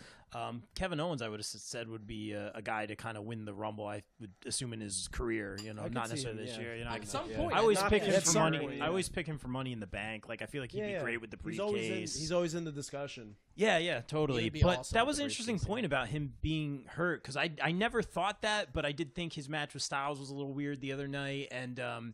Kevin Owens, I would have said, would be a guy to kind of win the Rumble. I would assume in his career, I not could see necessarily him, this yeah. year. I At could some see- point, I always not pick at him for some money. point, I always yeah. pick him for Money in the Bank. Like I feel like he'd be great with the He's briefcase. always in the discussion. Yeah, totally. He'd be But awesome that with was the an interesting briefcase, point about him being hurt because I never thought that, but I did think his match with Styles was a little weird the other night, and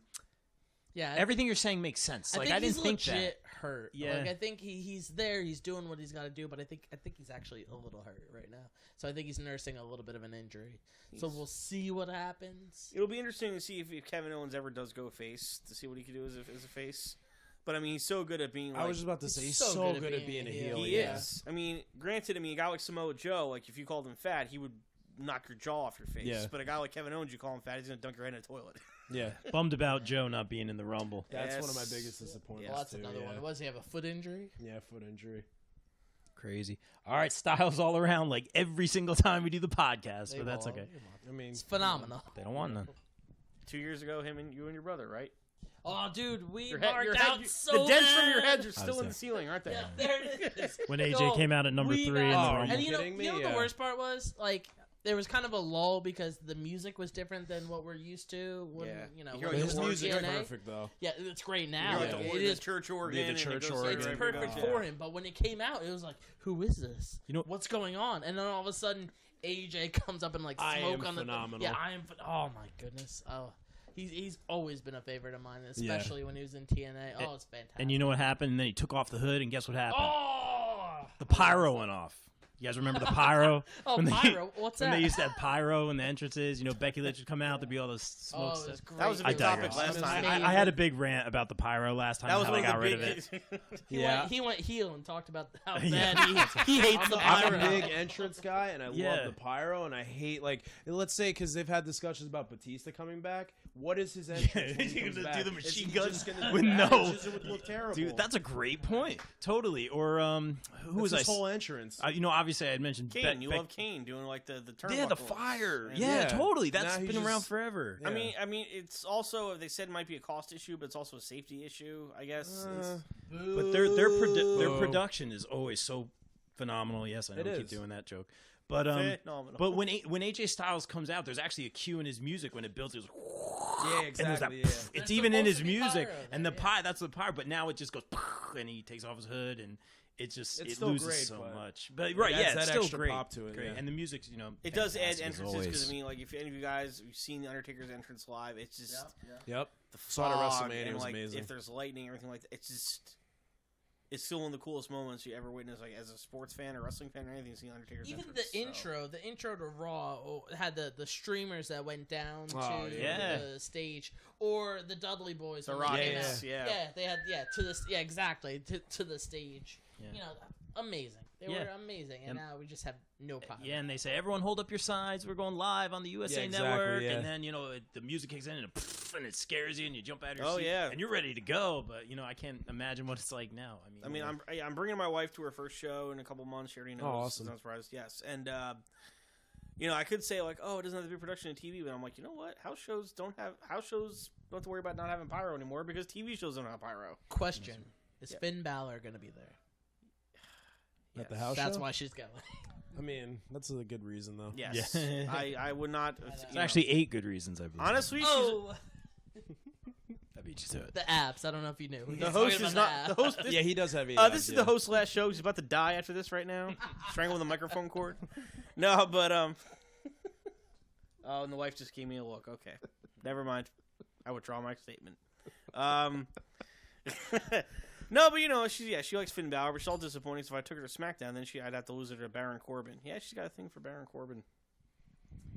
Yeah, everything you're saying makes sense. Like I didn't he's think legit that. hurt. Yeah. Like I think he's there. He's doing what he's got to do. But I think he's actually a little hurt right now. So I think he's nursing a little bit of an injury. So we'll see what happens. It'll be interesting to see if Kevin Owens ever does go face, to see what he can do as a face. But I mean, he's so good at being. Like, I was just about to say he's so so good good at at being a being a heel. heel. he yeah. is. I mean, granted, a guy like Samoa Joe, like if you called him fat, he would knock your jaw off your face. Yeah. But a guy like Kevin Owens, you call him fat, he's gonna dunk your head in a toilet. Yeah. Bummed about Joe not being in the Rumble. That's one of my Yes. biggest disappointments. Well, that's too, another yeah. one. Was he have a foot injury? Yeah, foot injury. Crazy. All right, Styles all around, like every single time we do the podcast, They but that's will. okay. I mean, It's phenomenal. They don't want none. 2 years ago, you and your brother, right? Oh, dude, we Your marked head, out so the dents from your bad. heads are still in the ceiling, aren't they? Yeah, there it is. When AJ Yo, came out at number we 3 in the got- Rumble. And you know, Kidding me? you know what Yeah. the worst part was? Like, there was kind of a lull because the music was different than what we're used to. When, Yeah. You know, You hear when like it his was on music's TNA. perfect though. Yeah, it's great You now. know, Yeah. like It the is church organ. Yeah, the and it church goes organ. It's right perfect where it goes. for him, but when it came out, it was like, who is this? You know- What's going on? And then all of a sudden, AJ comes up and like I smoke am on the phenomenal. Yeah, I am. Oh my goodness. Oh, he's always been a favorite of mine, especially when he was in TNA. Oh, it's fantastic. And you know what happened? And then he took off the hood, and guess what happened? Oh, The pyro went off. You guys remember the pyro? oh, When they- pyro. What's When that? they used to have pyro in the entrances, Becky Lynch would come out to be all those smoke Oh, it stuff. was great. That was a I big topic digress. last time. I had a big rant about the pyro last time. That was and how one I of got the rid of big. it. Yeah. He went heel and talked about how Yeah. bad he hates the I'm pyro. a big entrance guy, and I Yeah. love the pyro, and I hate let's say because they've had discussions about Batista coming back. What is his entrance? when he He's comes gonna back? do the Is machine he gun just gonna do with that? no- It just would look terrible. Dude, that's a great point. Totally. Or who was That's his I? whole entrance. Obviously I had mentioned Kane, you Beck- love Kane doing like the turnbuckle. Yeah, the fire. Yeah. Yeah, Yeah. totally. That's Now he's been around just- forever. Yeah. I mean, it's also they said it might be a cost issue, but it's also a safety issue. I guess. But their Boo. production is always so phenomenal. Yes, I know It I keep is. doing that joke. But Phenomenal. but when AJ Styles comes out, there's actually a cue in his music when it builds. It goes, Yeah, and there's that, exactly. Yeah. It's That's even in supposed his to be music, pyro, and the yeah. pie. That's the pyro. But now it just goes, and he takes off his hood, and it It's it still loses great, so but much. But right, adds yeah, that it's still extra great. pop to it, Great, yeah. and the music's it does add fantastic as entrances always. because I mean, like if any of you guys have seen the Undertaker's entrance live, it's just Yep. the Saw it at fog WrestleMania, and it was like amazing. if there's lightning, everything like that. It's still one of the coolest moments you ever witnessed, like as a sports fan or wrestling fan or anything. To see Undertaker's Even entrance, the intro to Raw had the streamers that went down to yeah. the stage, or the Dudley Boys. The when they came Rockets, out. yeah. they had to this, exactly to the stage. Yeah. You know, amazing. They Yeah. were amazing, and now we just have no problem. Yeah, and they say, everyone hold up your sides. We're going live on the USA Yeah, exactly, Network. yeah. And then, the music kicks in and it scares you and you jump out of your Oh, seat. yeah. And you're ready to go. But, I can't imagine what it's like now. I mean, I'm bringing my wife to her first show in a couple months. She already knows. Oh, awesome. I'm surprised. Yes, and I could say like, oh, it doesn't have to be production in TV, but I'm like, you know what? House shows don't have to worry about not having pyro anymore because TV shows don't have pyro. Question: Is Finn Balor going to be there? At the house That's show? why she's going. I mean, that's a good reason, though. Yes, Yeah. I would not. It's actually 8 good reasons, I believe. Honestly, I beat you to it. The abs. I don't know if you knew. the host is not the host. Yeah, he does have This is the host's last show. He's about to die after this right now. Strangled with a microphone cord. No, but oh, and the wife just gave me a look. Okay, never mind. I withdraw my statement. No, but she likes Finn Balor, but she's all disappointed. So if I took her to SmackDown, then I'd have to lose her to Baron Corbin. Yeah, she's got a thing for Baron Corbin.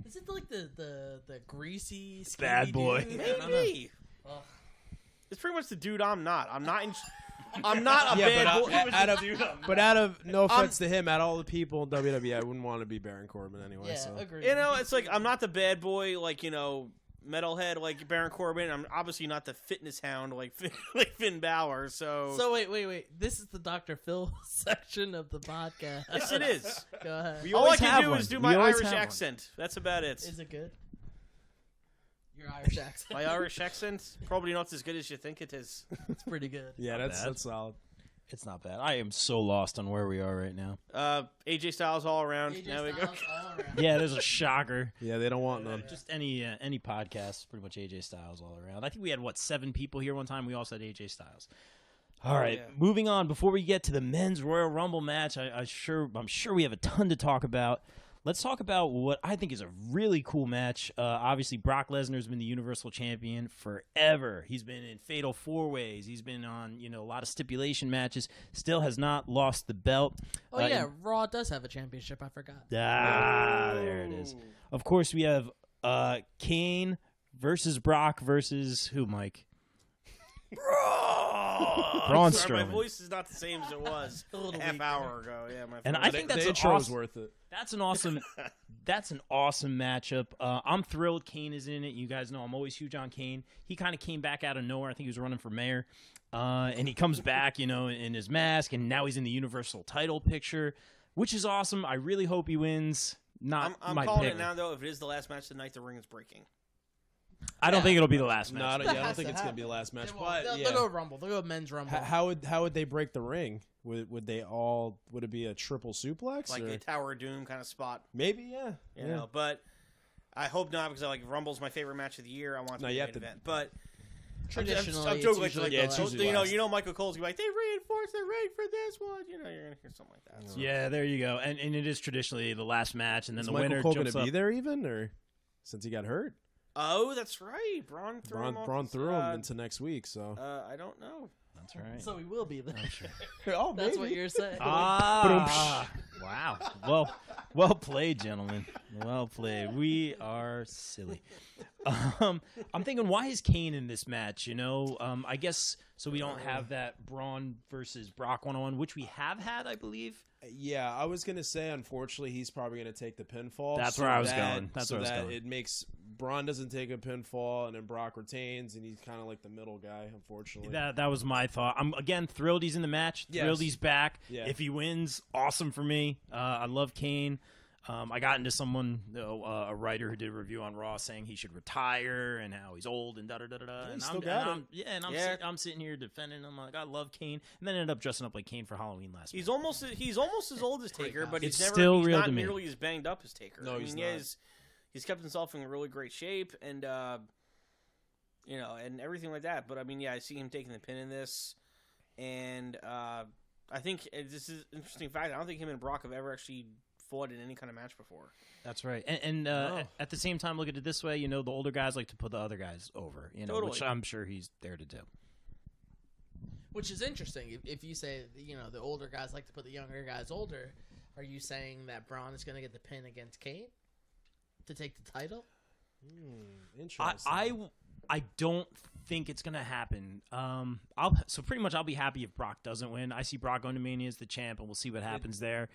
Is it like the greasy Bad boy. dude? Maybe. Ugh. It's pretty much the dude I'm not. I'm not a bad boy. But out of no offense to him, out of all the people in WWE, I wouldn't want to be Baron Corbin anyway. Yeah, So. agreed. It's like I'm not the bad boy, like metalhead like Baron Corbin. I'm obviously not the fitness hound like Finn Balor. So wait. This is the Dr. Phil section of the podcast. Yes, it is. Go ahead. We All I always can have do one. is do We my always Irish have one. accent. That's about it. Is it good? Your Irish accent. My Irish accent probably not as good as you think it is. It's pretty good. Yeah, Not that's bad. solid. It's not bad. I am so lost on where we are right now. AJ Styles all around. AJ Now we go. Styles all around. Yeah, there's a shocker. Yeah, they don't want none. Just any podcast, pretty much AJ Styles all around. I think we had 7 people here one time. We all said AJ Styles. All right, yeah. moving on. Before we get to the men's Royal Rumble match, I'm sure we have a ton to talk about. Let's talk about what I think is a really cool match. Obviously, Brock Lesnar's been the Universal Champion forever. He's been in Fatal 4-Ways. He's been on a lot of stipulation matches. Still has not lost the belt. Oh yeah, Raw does have a championship. I forgot. There it is. Of course, we have Kane versus Brock versus who, Mike? Braun Sorry, my Strowman. voice is not the same as it was A little a half weak. hour ago. Yeah, my And voice- I think that's the an intro is awesome, worth it. that's an awesome matchup. I'm thrilled Kane is in it. You guys know I'm always huge on Kane. He kind of came back out of nowhere. I think he was running for mayor. And he comes back, in his mask, and now he's in the Universal title picture, which is awesome. I really hope he wins. Not I'm my calling pick. it now though. If it is the last match of the night, the ring is breaking. I don't think it'll be the last No, match. I don't, That yeah, I don't has think to it's gonna be the happen. last match. They won't. But They'll go Rumble. They'll go men's Rumble. how would they break the ring? Would it be a triple suplex? Like or? a Tower of Doom kind of spot. Maybe, yeah. You know, but I hope not because Rumble's my favorite match of the year. I want it to No, be you a have main to- event. But Traditionally, I'm joking. it's usually yeah, the it's last. usually last. Michael Cole's gonna be like, they reinforced the ring for this one. You're gonna hear something like that. So. Yeah, there you go. And it is traditionally the last match, and then Is the Michael winner Cole jumps gonna up. be there even, or since he got hurt? Oh, that's right. Braun threw him. Braun threw him into next week, so. I don't know. That's right. So he will be there. Oh, That's what you're saying. Ah, wow. Well played, gentlemen. Well played. We are silly. I'm thinking, why is Kane in this match? I guess so we don't have that Braun versus Brock 1-on-1, which we have had, I believe. Yeah, I was gonna say, unfortunately, he's probably gonna take the pinfall. That's so where I was that- going. That's so where I was that going. it makes Braun doesn't take a pinfall, and then Brock retains, and he's kind of like the middle guy, unfortunately. That was my thought. I'm again thrilled he's in the match. Thrilled Yes. he's back. Yeah. If he wins, awesome for me. I love Kane. I got into someone, a writer who did a review on Raw saying he should retire and how he's old and da da da da da. he And still got it. I'm sitting here defending him like I love Kane, and then ended up dressing up like Kane for Halloween last week. He's almost as old as Taker, but It's he's still real not to me. nearly as banged up as Taker. No, he's not. He's kept himself in really great shape, and and everything like that. But I see him taking the pin in this, and I think this is an interesting fact. I don't think him and Brock have ever actually fought in any kind of match before. That's right. And at the same time, look at it this way. The older guys like to put the other guys over. Totally. Which I'm sure he's there to do. Which is interesting. If you say, the older guys like to put the younger guys older, are you saying that Braun is going to get the pin against Kane to take the title? Interesting. I don't think it's gonna happen. So pretty much I'll be happy if Brock doesn't win. I see Brock going to Mania as the champ, and we'll see what happens there.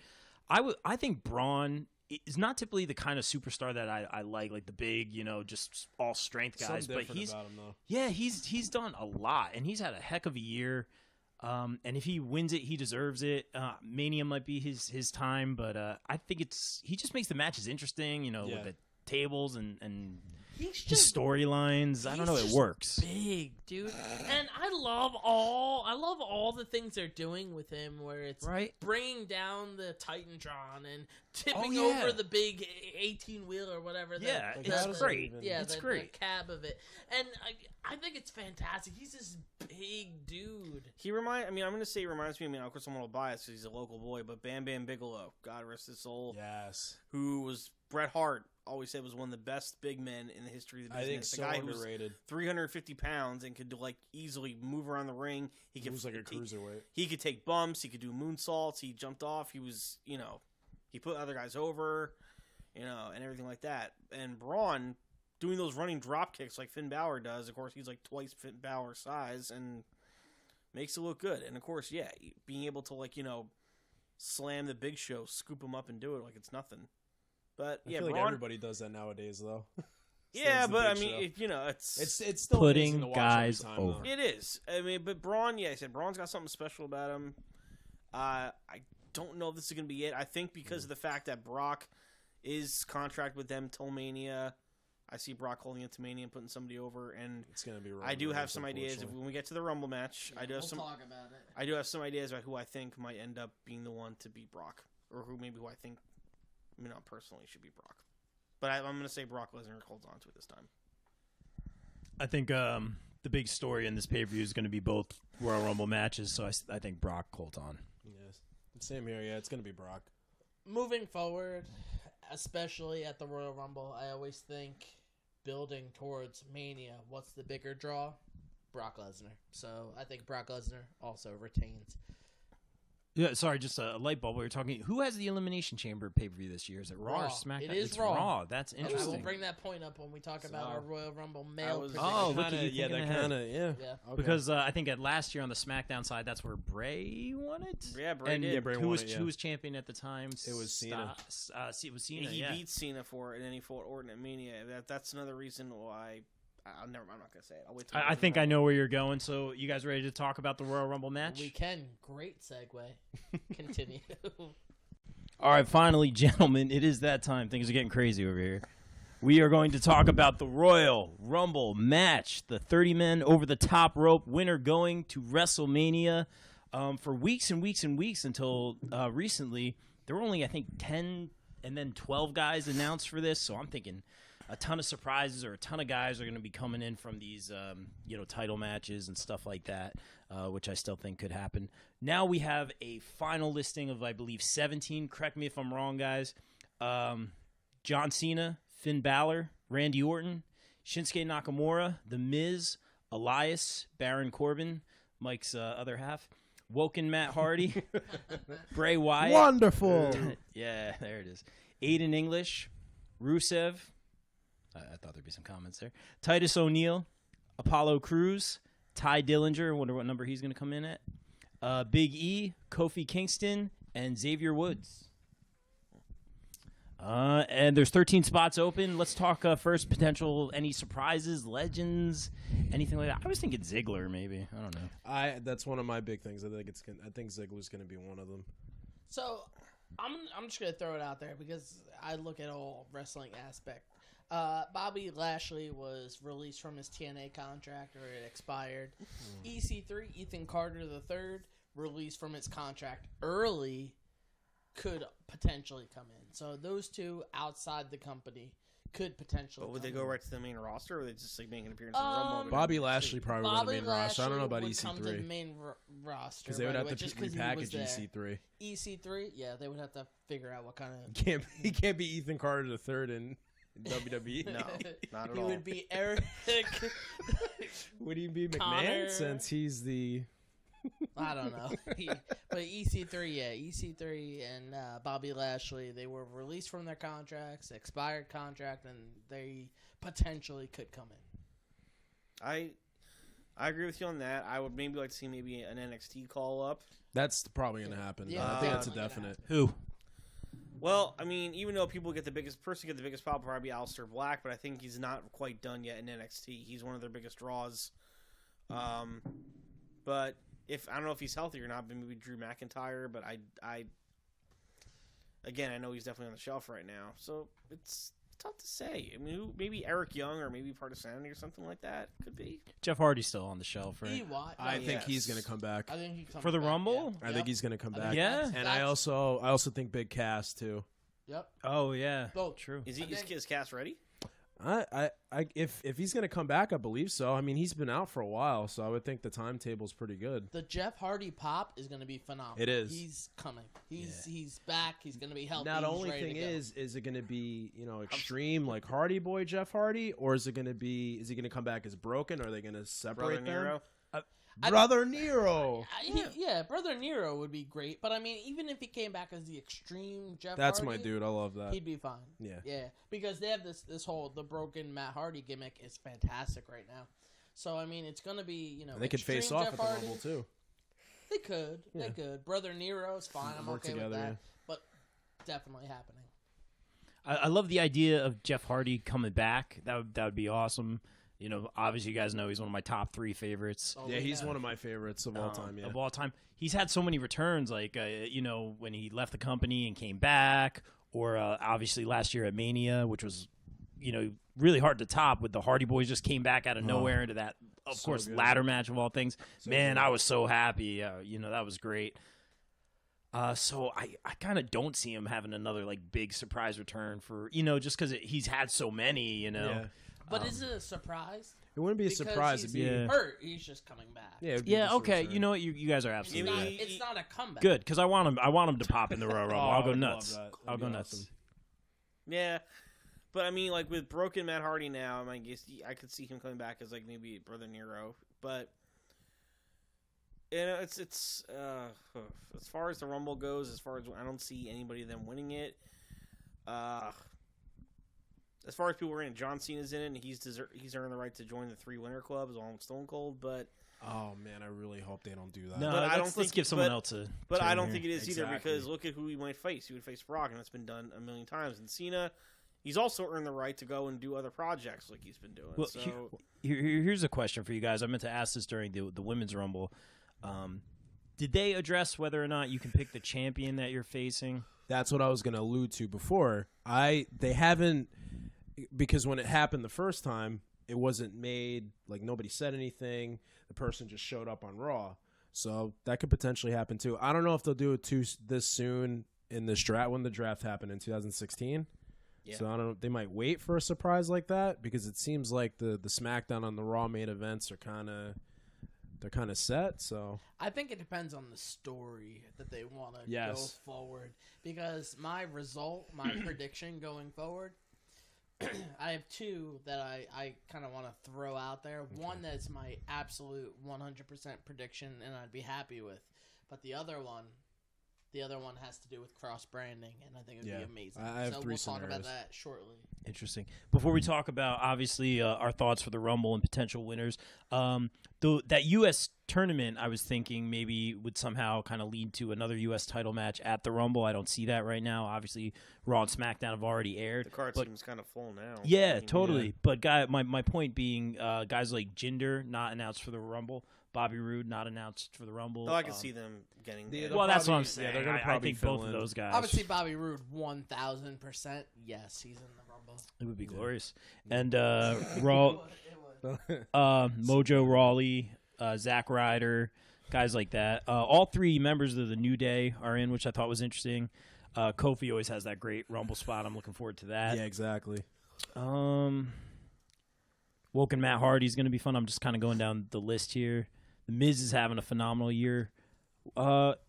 I think Braun is not typically the kind of superstar that I like the big, just all strength guys. Something But different about him, though. he's done a lot, and he's had a heck of a year. And if he wins it, he deserves it. Mania might be his time, but I think he just makes the matches interesting, with the tables and He's his just storylines. I don't know, it just works. big, dude. And I love all the things they're doing with him, where it's Right. bringing down the Titantron and tipping Oh, yeah. over the big 18-wheeler or whatever. Yeah, Like, it's how does great. that even- Yeah, It's the great. cab of it, and I think it's fantastic. He's this big dude. I'm going to say he reminds me, of course I'm a little biased because he's a local boy, but Bam Bam Bigelow, God rest his soul, Yes. who was Bret Hart always said was one of the best big men in the history of the I business. think the so guy who was underrated. 350 pounds and could easily move around the ring. He He could was like a cruiserweight. He could take bumps. He could do moonsaults. He jumped off. He was, he put other guys over, and everything like that. And Braun doing those running drop kicks like Finn Balor does. Of course, he's like twice Finn Balor's size and makes it look good. And of course, being able to slam the Big Show, scoop him up and do it like it's nothing. But I feel like Braun, everybody does that nowadays, though. yeah, Slams the but I Big mean, Show. it's still Putting amazing to watch guys every time, over. though. It is. I mean, but Braun, I said Braun's got something special about him. I don't know if this is going to be it. I think because of the fact that Brock is contract with them till Mania, I see Brock holding it to Mania and putting somebody over. And It's gonna be. I do Roman have Reigns, some ideas. When we get to the Rumble match, I do have We'll some. talk about it. I do have some ideas about who I think might end up being the one to beat Brock, or who I think, not personally, should be Brock. But I'm going to say Brock Lesnar holds on to it this time. I think the big story in this pay-per-view is going to be both Royal Rumble matches, so I think Brock holds on. Yes. Same here. Yeah, it's gonna be Brock. Moving forward, especially at the Royal Rumble, I always think building towards Mania, what's the bigger draw? Brock Lesnar. So I think Brock Lesnar also retains. Yeah, sorry, just a light bulb. We were talking. Who has the Elimination Chamber pay-per-view this year? Is it Raw or Raw. SmackDown? It is it's Raw. That's And I interesting. will bring that point up when we talk about our Royal Rumble male was- prediction. Oh, look at you Yeah, thinking that ahead. kind of. Yeah. Yeah. Okay. Because I think at last year on the SmackDown side, that's where Bray won it. Yeah, Bray and did. Yeah, Bray who won was it, yeah. who was champion at the time? It was Cena. It was Cena. He Yeah. beat Cena for it, and then he fought Orton at Mania. That's another reason why I'm not gonna say it. I'll wait. Till I think I know where you're going. So you guys ready to talk about the Royal Rumble match? We can. Great segue. Continue. All right, finally, gentlemen, it is that time. Things are getting crazy over here. We are going to talk about the Royal Rumble match, the 30-man over the top rope winner going to WrestleMania. For weeks and weeks and weeks until recently, there were only, I think, 10 and then 12 guys announced for this. So I'm thinking a ton of surprises or a ton of guys are going to be coming in from these, title matches and stuff like that, which I still think could happen. Now we have a final listing of, I believe, 17. Correct me if I'm wrong, guys. John Cena, Finn Balor, Randy Orton, Shinsuke Nakamura, The Miz, Elias, Baron Corbin, Mike's other half, Woken Matt Hardy, Bray Wyatt. Wonderful. Yeah, there it is. Aiden English, Rusev. I thought there'd be some comments there. Titus O'Neil, Apollo Crews, Ty Dillinger. I wonder what number he's going to come in at. Big E, Kofi Kingston, and Xavier Woods. And there's 13 spots open. Let's talk first potential, any surprises, legends, anything like that. I was thinking Ziggler, maybe. I don't know. That's one of my big things. I think Ziggler's gonna be one of them. So I'm just gonna throw it out there because I look at all wrestling aspect. Bobby Lashley was released from his TNA contract, or it expired. EC3, Ethan Carter III, released from his contract early, could potentially come in. So those two outside the company could potentially. But would come they go in. right to the main roster, or would they just make an appearance in the Rumble? Bobby Lashley probably would have Bobby main roster. I don't know about Lashley would come to the EC3 main roster because they would right have away, to just 'cause he was repackage there. EC3. EC3, yeah, they would have to figure out what kind of. He can't be Ethan Carter III in WWE. No, not at He all. would be Eric. Would he be McMahon Connor. since he's the? I don't know. But EC3, yeah. EC3 and Bobby Lashley, they were released from their contracts, expired contract, and they potentially could come in. I agree with you on that. I would maybe like to see maybe an NXT call up. That's probably gonna happen. Yeah, I think that's a definitely gonna definite. Who? Well, I mean, even though people get the biggest pop, will probably be Aleister Black, but I think he's not quite done yet in NXT. He's one of their biggest draws. But if I don't know if he's healthy or not, but maybe Drew McIntyre. But again, I know he's definitely on the shelf right now, so it's tough to say. I mean, maybe Eric Young or maybe part of Sanity or something like that could be. Jeff Hardy's still on the shelf, right? I think yes. he's going to come back. I think he comes For the back, Rumble? yeah. I think he's going to come I back. think Yeah? that's- And I also think Big Cass too. Yep. Oh yeah, Both. true. Is I think- his cast ready? If he's gonna come back, I believe so. I mean, he's been out for a while, so I would think the timetable's pretty good. The Jeff Hardy pop is going to be phenomenal. It is. He's coming. He's back. He's going to be healthy. Now the He's only ready thing to go. is it gonna be extreme like Hardy Boy Jeff Hardy, or is he gonna come back as broken? Or are they gonna Brother separate them? Nero? Brother Nero. Brother Nero would be great. But I mean, even if he came back as the extreme Jeff That's Hardy, my dude. I love that. he'd be fine. Yeah. Because they have this whole the broken Matt Hardy gimmick is fantastic right now. So I mean, it's gonna be They could face extreme off Jeff at the Hardy. Rumble too. They could. Yeah. They could. Brother Nero's fine. I'm Work okay together, with that. yeah. But definitely happening. I love the idea of Jeff Hardy coming back. That would be awesome. You know, obviously you guys know he's one of my top 3 favorites. Oh, Yeah, he's one of my favorites of all time. Yeah. Of all time. He's had so many returns, like, when he left the company and came back, or obviously last year at Mania, which was, really hard to top with the Hardy Boys just came back out of nowhere into that, of So course, good. ladder match of all things. So Man, good. I was so happy. That was great. So I kind of don't see him having another, like, big surprise return for, just because he's had so many, Yeah. But is it a surprise? It wouldn't be a Because surprise. he's It'd be Yeah. hurt. He's just coming back. yeah. it'd be Yeah, just a okay. return. You know what? You guys are absolutely Maybe- right. It's not a comeback. Good, because I want him to pop in the Royal Rumble. Oh, I'll I go would nuts. love that. I'll That'd go be nuts. awesome. Yeah. But I mean, like with broken Matt Hardy now, I guess I could see him coming back as like maybe Brother Nero. But it's as far as the Rumble goes, I don't see anybody of them winning it. As far as people are in, John Cena's in it, and he's earned the right to join the 3 winner club along with Stone Cold. But Oh man, I really hope they don't do that. No, But I don't let's think- give someone but- else a. But turn I don't here. think it is either, Exactly. because look at who he might face. He would face Brock, and that's been done a million times. And Cena, he's also earned the right to go and do other projects like he's been doing. Well, so here's a question for you guys. I meant to ask this during the women's Rumble. Did they address whether or not you can pick the champion that you're facing? That's what I was going to allude to before. They haven't, because when it happened the first time, it wasn't made, like nobody said anything. The person just showed up on Raw. So that could potentially happen too. I don't know if they'll do it this soon in this draft, when the draft happened in 2016. Yeah. So I don't know. They might wait for a surprise like that, because it seems like the SmackDown on the Raw main events are kind of set. So I think it depends on the story that they want to Yes. go forward. Because my prediction going forward, I have 2 that I kind of want to throw out there. One that's my absolute 100% prediction, and I'd be happy with. But the other one has to do with cross branding, and I think it would be amazing. I have so 3 we'll talk about scenarios. that shortly. Interesting. Before we talk about, obviously, our thoughts for the Rumble and potential winners, that U.S. tournament, I was thinking maybe would somehow kind of lead to another U.S. title match at the Rumble. I don't see that right now. Obviously, Raw and SmackDown have already aired. the card but- seems kind of full now. Yeah, I mean, totally. But my point being, guys like Jinder not announced for the Rumble, Bobby Roode not announced for the Rumble. Oh, I can see them getting. Yeah, there. Well, that's what I'm probably- yeah, saying. they're gonna I probably think fill both in. of those guys. Obviously, Bobby Roode, 1,000%. Yes, he's in the Rumble. It would be glorious. And Raw, Mojo Rawley, Zack Ryder, guys like that. All 3 members of the New Day are in, which I thought was interesting. Kofi always has that great Rumble spot. I'm looking forward to that. yeah, exactly. Woken Matt Hardy's going to be fun. I'm just kind of going down the list here. The Miz is having a phenomenal year.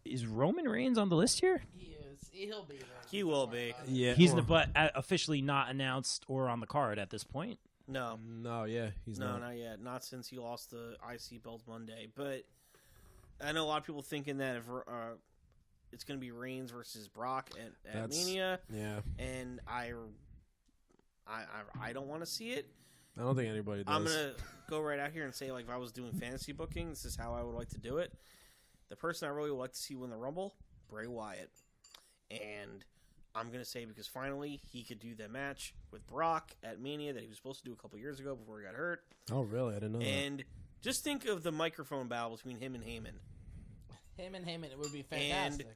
Is Roman Reigns on the list here? He is. He'll be there. He will be. Yeah, He's well, but officially not announced or on the card at this point. No, no, yeah, he's no, not. not yet. Not since he lost the IC belt Monday. But I know a lot of people thinking that if it's going to be Reigns versus Brock at That's- Mania, Yeah, and I don't want to see it. I don't think anybody does. I'm gonna go right out here and say, like, if I was doing fantasy booking, this is how I would like to do it. The person I really would like to see win the Rumble, Bray Wyatt, and I'm gonna say because finally he could do the match with Brock at Mania that he was supposed to do a couple years ago before he got hurt. Oh, really? I didn't know that. And just think of the microphone battle between him and Heyman. Him and Heyman, it would be fantastic.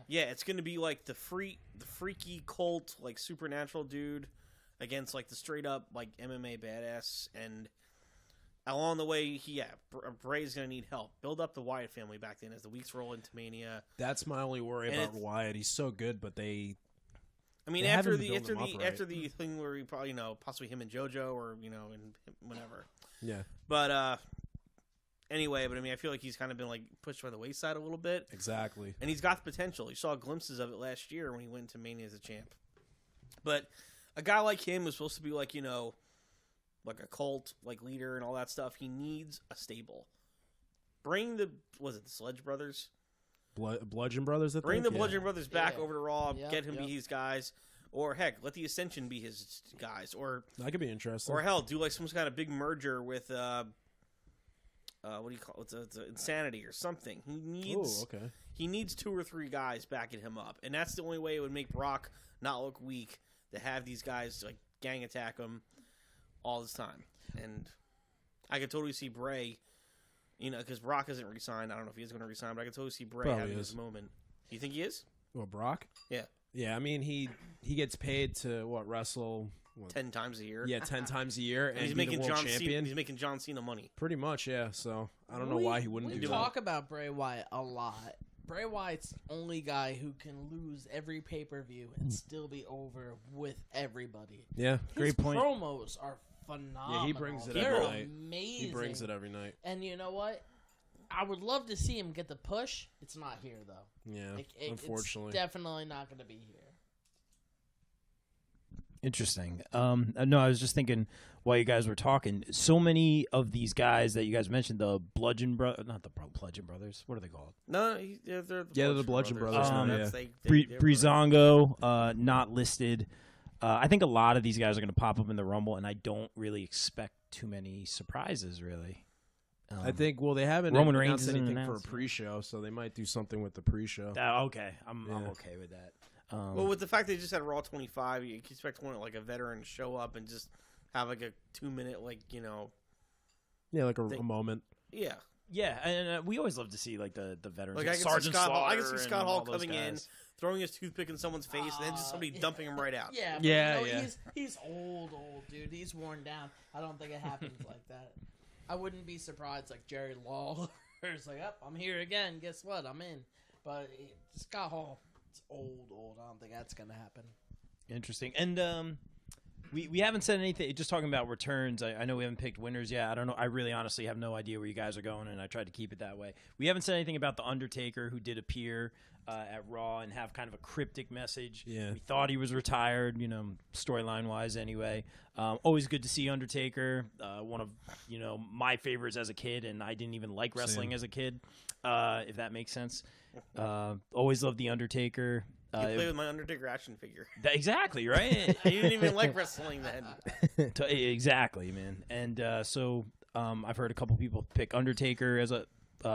Yeah, it's gonna be like the freaky cult, like supernatural dude against like the straight up like MMA badass, and along the way, Bray's gonna need help. Build up the Wyatt family back then as the weeks roll into Mania. That's my only worry about Wyatt. He's so good, but I mean, after the thing where we probably possibly him and JoJo or and whatever. Yeah. But anyway, I mean, I feel like he's kind of been like pushed by the wayside a little bit. Exactly. And he's got the potential. You saw glimpses of it last year when he went to Mania as a champ. But a guy like him was supposed to be like like a cult like leader and all that stuff. He needs a stable. Bring the Sledge Brothers? Bludgeon Brothers. Bring the Bludgeon Brothers back Yeah. over to Raw. Yep, Get him to be his guys. Or heck, let the Ascension be his guys. Or that could be interesting. Or hell, do like some kind of big merger with what do you call it? It's Insanity or something. He needs 2 or 3 guys backing him up, and that's the only way it would make Brock not look weak to have these guys like gang attack him all this time. And I could totally see Bray, because Brock isn't re-signed. I don't know if he is going to re-sign, but I could totally see Bray having this moment. You think he is? Well, Brock? Yeah. Yeah, I mean, he gets paid to wrestle 10 times a year. Yeah, 10 times a year, and he's be making the world champion. He's making John Cena money. Pretty much, yeah. So I don't know why he wouldn't do that. We talk about Bray Wyatt a lot. Bray Wyatt's the only guy who can lose every pay-per-view and still be over with everybody. Yeah, great point. His promos are phenomenal. Yeah, he brings it They're every night. amazing. He brings it every night. And you know what? I would love to see him get the push. It's not here, though. Yeah, unfortunately. It's definitely not going to be here. Interesting. No, I was just thinking while you guys were talking, so many of these guys that you guys mentioned, the Bludgeon Brothers, not the Bludgeon Brothers, what are they called? No, they're the Bludgeon Brothers. Breezango, not listed. I think a lot of these guys are going to pop up in the Rumble, and I don't really expect too many surprises, really. I think, they haven't Roman announced Reigns anything announced for a pre-show, so they might do something with the pre-show. Okay, I'm okay with that. Well, with the fact they just had Raw 25, you can expect one like a veteran to show up and just have like a 2-minute, like yeah, like a moment. Yeah, yeah, and we always love to see like the veterans. Like I can see Scott Hall coming in, throwing his toothpick in someone's face, and then just somebody dumping him right out. Yeah, yeah. He's old, dude. He's worn down. I don't think it happens like that. I wouldn't be surprised, like Jerry Lawler. It's like, I'm here again. Guess what? I'm in. But Scott Hall. It's old. I don't think that's going to happen. Interesting. And we haven't said anything. Just talking about returns. I know we haven't picked winners yet. I don't know. I really honestly have no idea where you guys are going, and I tried to keep it that way. We haven't said anything about the Undertaker, who did appear at Raw and have kind of a cryptic message. Yeah. We thought he was retired, storyline-wise anyway. Always good to see Undertaker. One of, my favorites as a kid, and I didn't even like wrestling as a kid, if that makes sense. Always loved the Undertaker. You play with my Undertaker action figure. Exactly, right? I didn't even like wrestling then. Exactly, man. And so I've heard a couple people pick Undertaker as a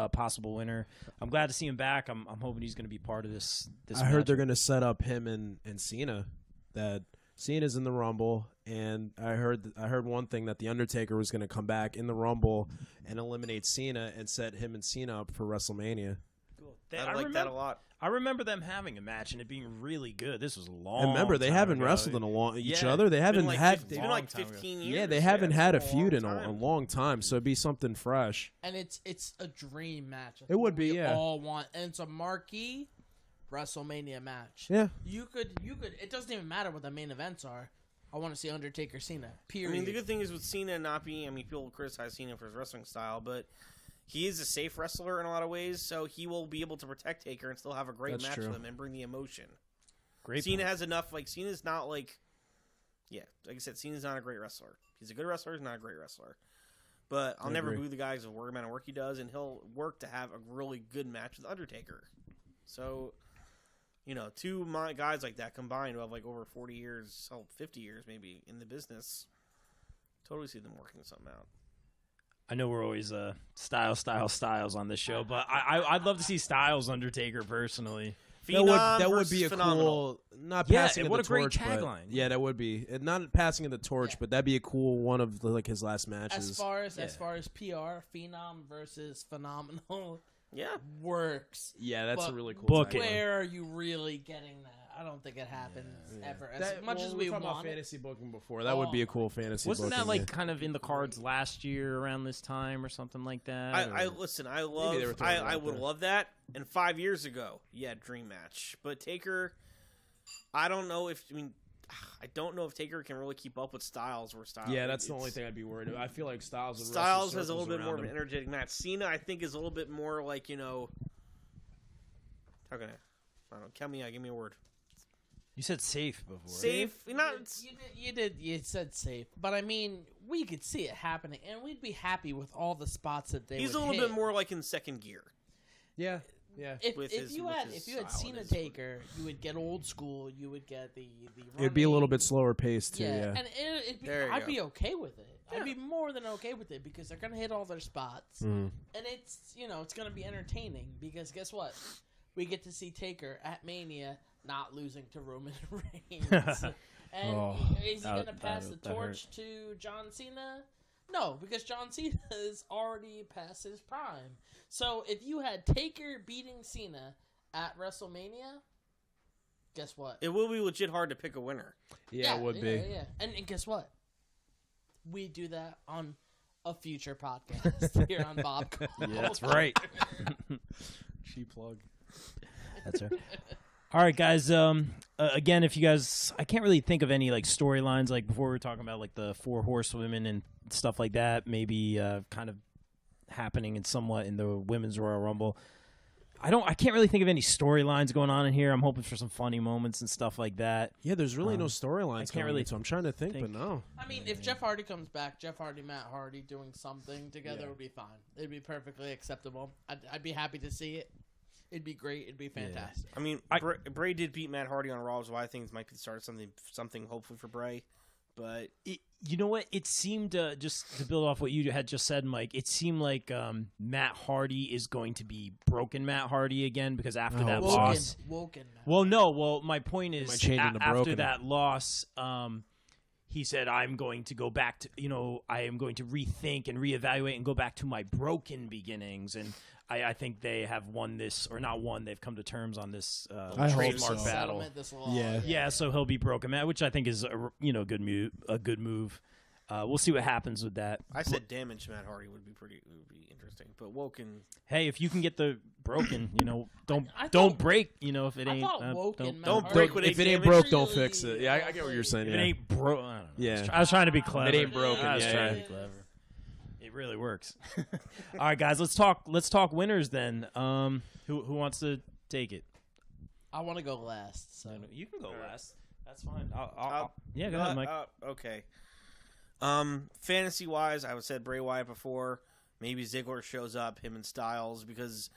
possible winner. I'm glad to see him back. I'm hoping he's going to be part of this I heard they're going to set up him and Cena. That Cena's in the Rumble, and I heard one thing that the Undertaker was going to come back in the Rumble and eliminate Cena and set him and Cena up for WrestleMania. I like that a lot. I remember them having a match and it being really good. This was a long. And remember, they haven't wrestled in each other. They haven't had. They've been like 15 years. Yeah, they haven't had a feud in a long time. So it'd be something fresh. And it's a dream match. It would be. We Yeah. all want, and it's a marquee WrestleMania match. Yeah. You could. It doesn't even matter what the main events are. I want to see Undertaker Cena. Period. I mean, the good thing is with Cena not being. I mean, people criticize Cena for his wrestling style, but he is a safe wrestler in a lot of ways, so he will be able to protect Taker and still have a great match with him and bring the emotion. Great. Cena has enough. Like Cena's not like, like I said, Cena's not a great wrestler. He's a good wrestler. He's not a great wrestler. But I'll never boo the guy because of the amount of work he does, and he'll work to have a really good match with Undertaker. So, two guys like that combined who have like over 40 years, 50 years maybe in the business, totally see them working something out. I know we're always Styles on this show, but I'd love to see Styles Undertaker personally. That would be a cool, not passing of the torch. What a great tagline! Yeah, that would be not passing of the torch, but that'd be a cool one of like his last matches. As far as PR, Phenom versus Phenomenal. works. Yeah, that's a But really cool Book tagline. it. Where are you really getting that? I don't think it happens ever. As much as we talked about want it. fantasy booking before. That would be a cool fantasy Wasn't booking. that like kind of in the cards last year around this time or something like that? I or- listen. I they love. were throwing it I out would there. love that. And 5 years ago, dream match. But Taker, I don't know if Taker can really keep up with Styles. Where Styles, Yeah, that's the only thing I'd be worried about. I feel like Styles would Styles wrestle has a little circles bit more of around an him. energetic match. Cena, I think, is a little bit more like how can I don't know. Count me out. Give me a word. You said safe before. Safe. Not. You said safe, but I mean, we could see it happening, and we'd be happy with all the spots that they. He's would a little hit. bit more like in second gear. Yeah. If with if his- you with had his if you had style and Cena his- Taker, you would get old school. You would get the. It'd be a little running. bit slower paced too. Yeah. And it'd be, There you I'd go. be okay with it. Yeah. I'd be more than okay with it because they're gonna hit all their spots, Mm. and it's it's gonna be entertaining because guess what? We get to see Taker at Mania not losing to Roman Reigns. And Oh, is he that- gonna pass that- the that torch to John Cena? No, because John Cena is already past his prime. So if you had Taker beating Cena at WrestleMania, guess what? It will be legit hard to pick a winner. Yeah, it would be. Yeah. And guess what? We do that on a future podcast here on Bob Call. Yeah, that's right. Cheap plug. That's right. All right, guys. Again, if you guys, I can't really think of any like storylines like before we were talking about like the 4 horsewomen and stuff like that. Maybe kind of happening in somewhat in the women's Royal Rumble. I can't really think of any storylines going on in here. I'm hoping for some funny moments and stuff like that. Yeah, there's really no storylines. can't Can't really really. So I'm trying to think, but no. I mean, if Jeff Hardy comes back, Jeff Hardy, Matt Hardy doing something together would be fine. It'd be perfectly acceptable. I'd be happy to see it. It'd be great. It'd be fantastic. I mean, Bray did beat Matt Hardy on Raw, so I think this might be the start of something hopefully for Bray. But You know what? It seemed just to build off what you had just said, Mike. It seemed like Matt Hardy is going to be broken Matt Hardy again because after that loss. Woken. Well, no. Well, my point is might change into after broken. that loss, he said, "I'm going to go back to I am going to rethink and reevaluate and go back to my broken beginnings." And I think they have won this, or not won. They've come to terms on this I hope trademark so. battle. Settlement this law. Yeah. Yeah, so he'll be broken, Matt, which I think is a good move. We'll see what happens with that. I said damage Matt Hardy would be interesting. But Woken, Hey, if you can get the broken, don't I don't thought- break. If it I ain't thought Woken. don't, Matt don't Hardy break was what If it ain't really broke, don't fix it. Yeah, I get what you're saying. if Yeah. it ain't broke. I don't know. Yeah. I was trying to be clever. It ain't broken, I was yeah, trying to yeah. be clever. It really works. All right, guys, let's talk winners then. Who wants to take it? I want to go last. So You can go All right. last. That's fine. Yeah, go ahead, Mike. Okay. Fantasy wise, I would said Bray Wyatt before. Maybe Ziggler shows up, him and Styles, because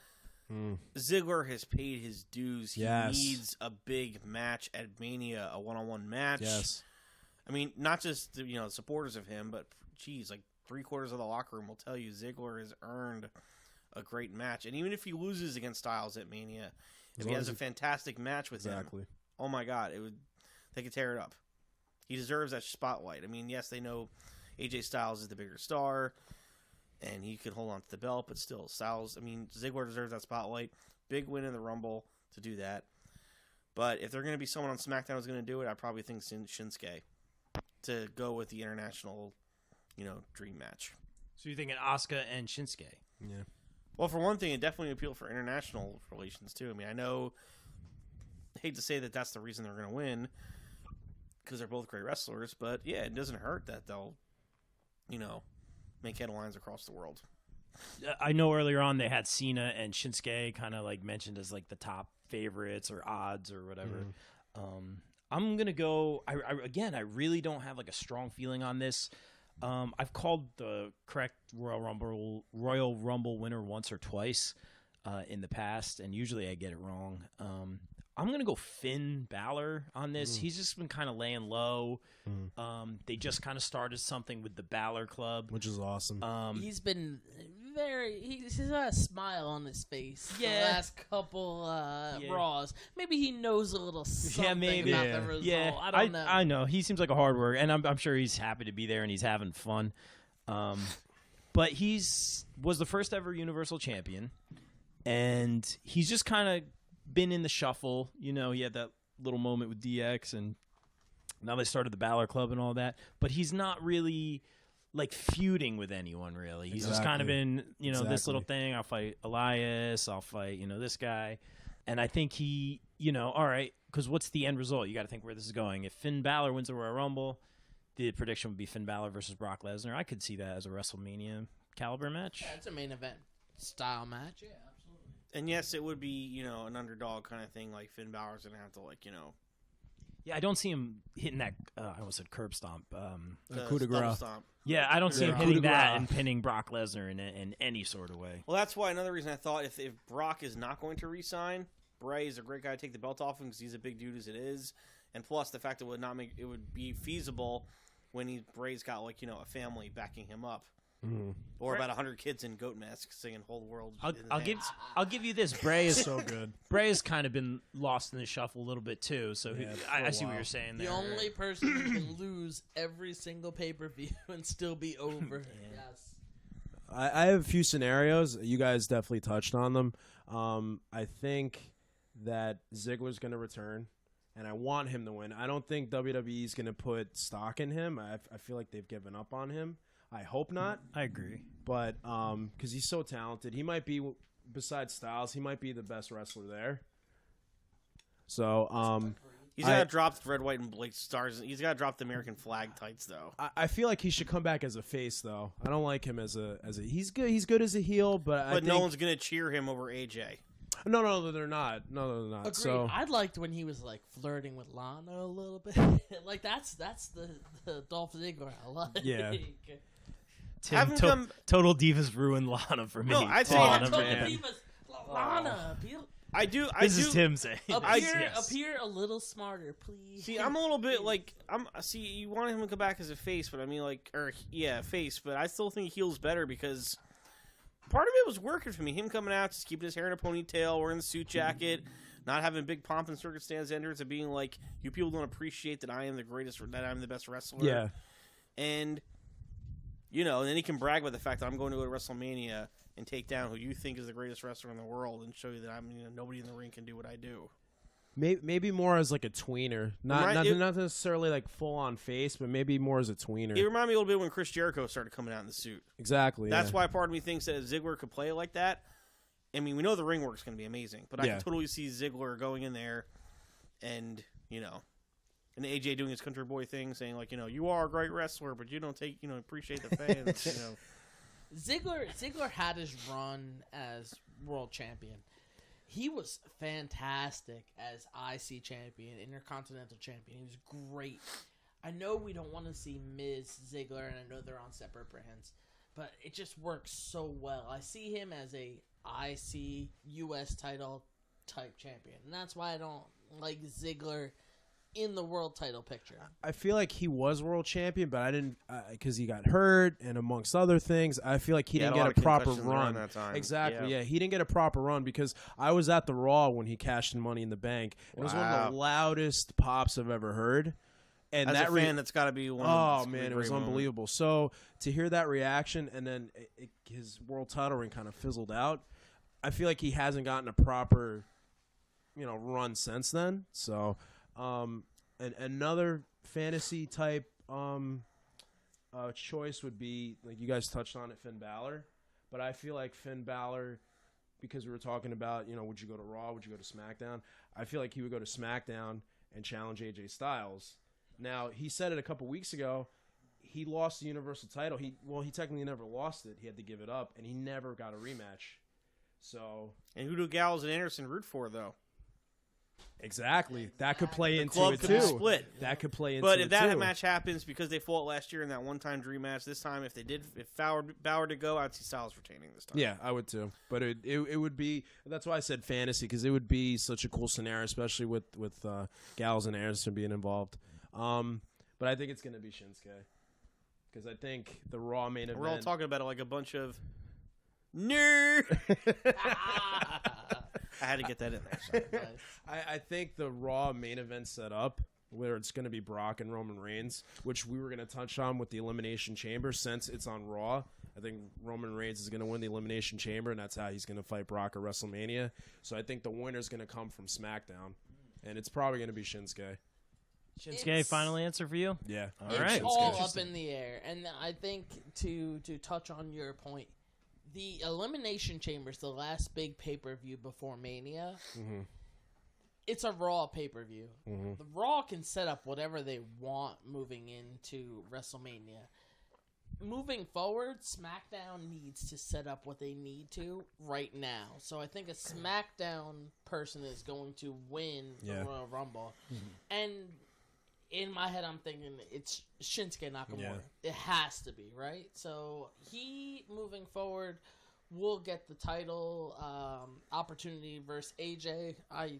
Ziggler has paid his dues. He Yes. needs a big match at Mania, a one-on-one match. Yes. I mean, not just the supporters of him, but geez, like 3/4 of the locker room will tell you Ziggler has earned a great match. And even if he loses against Styles at Mania, if he long has as a fantastic match with Exactly. him, oh my God, they could tear it up. He deserves that spotlight. I mean, yes, they know AJ Styles is the bigger star, and he could hold on to the belt, but still, Ziggler deserves that spotlight. Big win in the Rumble to do that. But if they're going to be someone on SmackDown who's going to do it, I probably think Shinsuke to go with the international, dream match. So you're thinking Asuka and Shinsuke? Yeah. Well, for one thing, it definitely appeal for international relations too. I mean, I hate to say that that's the reason they're going to win, because they're both great wrestlers, but yeah, it doesn't hurt that they'll, make headlines across the world. I know earlier on they had Cena and Shinsuke kind of like mentioned as like the top favorites or odds or whatever. I'm gonna go. I really don't have like a strong feeling on this. I've called the correct Royal Rumble winner once or twice in the past, and usually I get it wrong. I'm going to go Finn Balor on this. He's just been kind of laying low. They just kind of started something with the Balor Club. Which is awesome. he's been he's got a smile on his face the Yeah. last couple Raws. Maybe he knows a little something maybe. about the result. Yeah, I don't know. I know. He seems like a hard worker, and I'm sure he's happy to be there and he's having fun. But was the first ever Universal Champion. and he's just kind of been in the shuffle. You know, he had that little moment with DX, and now they started the Balor Club and all that. But he's not really like feuding with anyone, really. He's just kind of in, you know, this little thing. I'll fight Elias. I'll fight, you know, this guy. And I think he, you know, all right, because what's the end result? You got to think where this is going. If Finn Balor wins the Royal Rumble, the prediction would be Finn Balor versus Brock Lesnar. I could see that as a WrestleMania caliber match. Yeah, it's a main event style match. Yeah, absolutely. And yes, it would be, you know, an underdog kind of thing. Like Finn Balor's gonna have to, like, you know. Yeah, I don't see him hitting that. I almost said curb stomp. Coup de grace. Stomp. Yeah, I don't see him Coup hitting de that grace. and pinning Brock Lesnar in any sort of way. Well, that's why another reason I thought if Brock is not going to re-sign, Bray is a great guy to take the belt off him because he's a big dude as it is, and plus the fact that it would be feasible when Bray's got, like, you know, a family backing him up. Mm-hmm. Or about 100 kids in goat masks singing "Whole World." I'll give you this. Bray is So good. Bray has kind of been lost in the shuffle a little bit too. So Yeah, I see for a what you're while. saying The there. only person who can lose every single pay-per-view and still be over. Yes. I have a few scenarios. You guys definitely touched on them. I think that Ziggler's going to return, and I want him to win. I don't think WWE is going to put stock in him. I feel like they've given up on him. I hope not, I agree. but because he's so talented, he might be, besides Styles, he might be the best wrestler there. So He's got to drop the red, white, and black stars. He's got to drop the American flag tights, though. I feel like he should come back as a face, though. I don't like him as a he's good. He's good as a heel, but I think, no one's gonna cheer him over AJ. No, they're not. No, they're not. Agreed. So I liked when he was like flirting with Lana a little bit. Like that's the Dolph Ziggler I like. Yeah. Have him come- Total Divas ruined Lana for me. No, I'd say Oh, have I'm Total mad. Divas, Lana, This is Tim saying. appear a little smarter, please. See, I'm a little bit like you want him to come back as a face, but I mean, like, face, but I still think heel's better because part of it was working for me. Him coming out, just keeping his hair in a ponytail, wearing the suit jacket, not having big pomp and circumstance enders, and being like, you people don't appreciate that I am the greatest, that I'm the best wrestler. yeah. And you know, and then he can brag about the fact that I'm going to go to WrestleMania and take down who you think is the greatest wrestler in the world, and show you that nobody in the ring can do what I do. Maybe more as like a tweener, not necessarily like full on face, but maybe more as a tweener. It reminded me a little bit when Chris Jericho started coming out in the suit. Exactly. That's why part of me thinks that if Ziggler could play it like that. I mean, we know the ring work's going to be amazing, but I can totally see Ziggler going in there and, and AJ doing his country boy thing, saying like, you are a great wrestler, but you don't take, appreciate the fans, Ziggler had his run as world champion. He was fantastic as IC champion, Intercontinental champion. He was great. I know we don't want to see Miz, Ziggler, and I know they're on separate brands, but it just works so well. I see him as a IC US title type champion, and that's why I don't like Ziggler in the world title picture. I feel like he was world champion, but I didn't, because he got hurt and amongst other things. I feel like he didn't get a proper run. That time. Exactly, yeah, he didn't get a proper run because I was at the Raw when he cashed in Money in the Bank. It was one of the loudest pops I've ever heard. And as that a fan, that's got to be one. Oh man, it was unbelievable. So to hear that reaction and then his world title ring kind of fizzled out, I feel like he hasn't gotten a proper, run since then. So. And another fantasy type choice would be, like you guys touched on it, Finn Balor. But I feel like Finn Balor, because we were talking about, would you go to Raw, would you go to SmackDown? I feel like he would go to SmackDown and challenge AJ Styles. Now, he said it a couple weeks ago. He lost the Universal title. He technically never lost it. He had to give it up, and he never got a rematch. So, and who do Gallows and Anderson root for, though? Exactly. That could play into club it could too. be split. That could play into it. But if that match happens because they fought last year in that one-time dream match, this time if Balor to go, I'd see Styles retaining this time. Yeah, I would too. But it would be, that's why I said fantasy, because it would be such a cool scenario, especially with Gallows and Anderson being involved. But I think it's going to be Shinsuke, because I think the Raw main event. We're all talking about it like a bunch of nerd. I had to get that in there. So. I think the Raw main event set up, where it's going to be Brock and Roman Reigns, which we were going to touch on with the Elimination Chamber, since it's on Raw, I think Roman Reigns is going to win the Elimination Chamber, and that's how he's going to fight Brock at WrestleMania. So I think the winner's going to come from SmackDown, and it's probably going to be Shinsuke. Shinsuke, final answer for you? Yeah. All It's right. all up in the air. And I think to touch on your point, the Elimination Chamber is the last big pay-per-view before Mania. Mm-hmm. It's a Raw pay-per-view. Mm-hmm. The Raw can set up whatever they want moving into WrestleMania. Moving forward, SmackDown needs to set up what they need to right now. So I think a SmackDown person is going to win the Royal Rumble. Mm-hmm. And in my head, I'm thinking it's Shinsuke Nakamura. Yeah. It has to be, right? So he, moving forward, will get the title opportunity versus AJ, I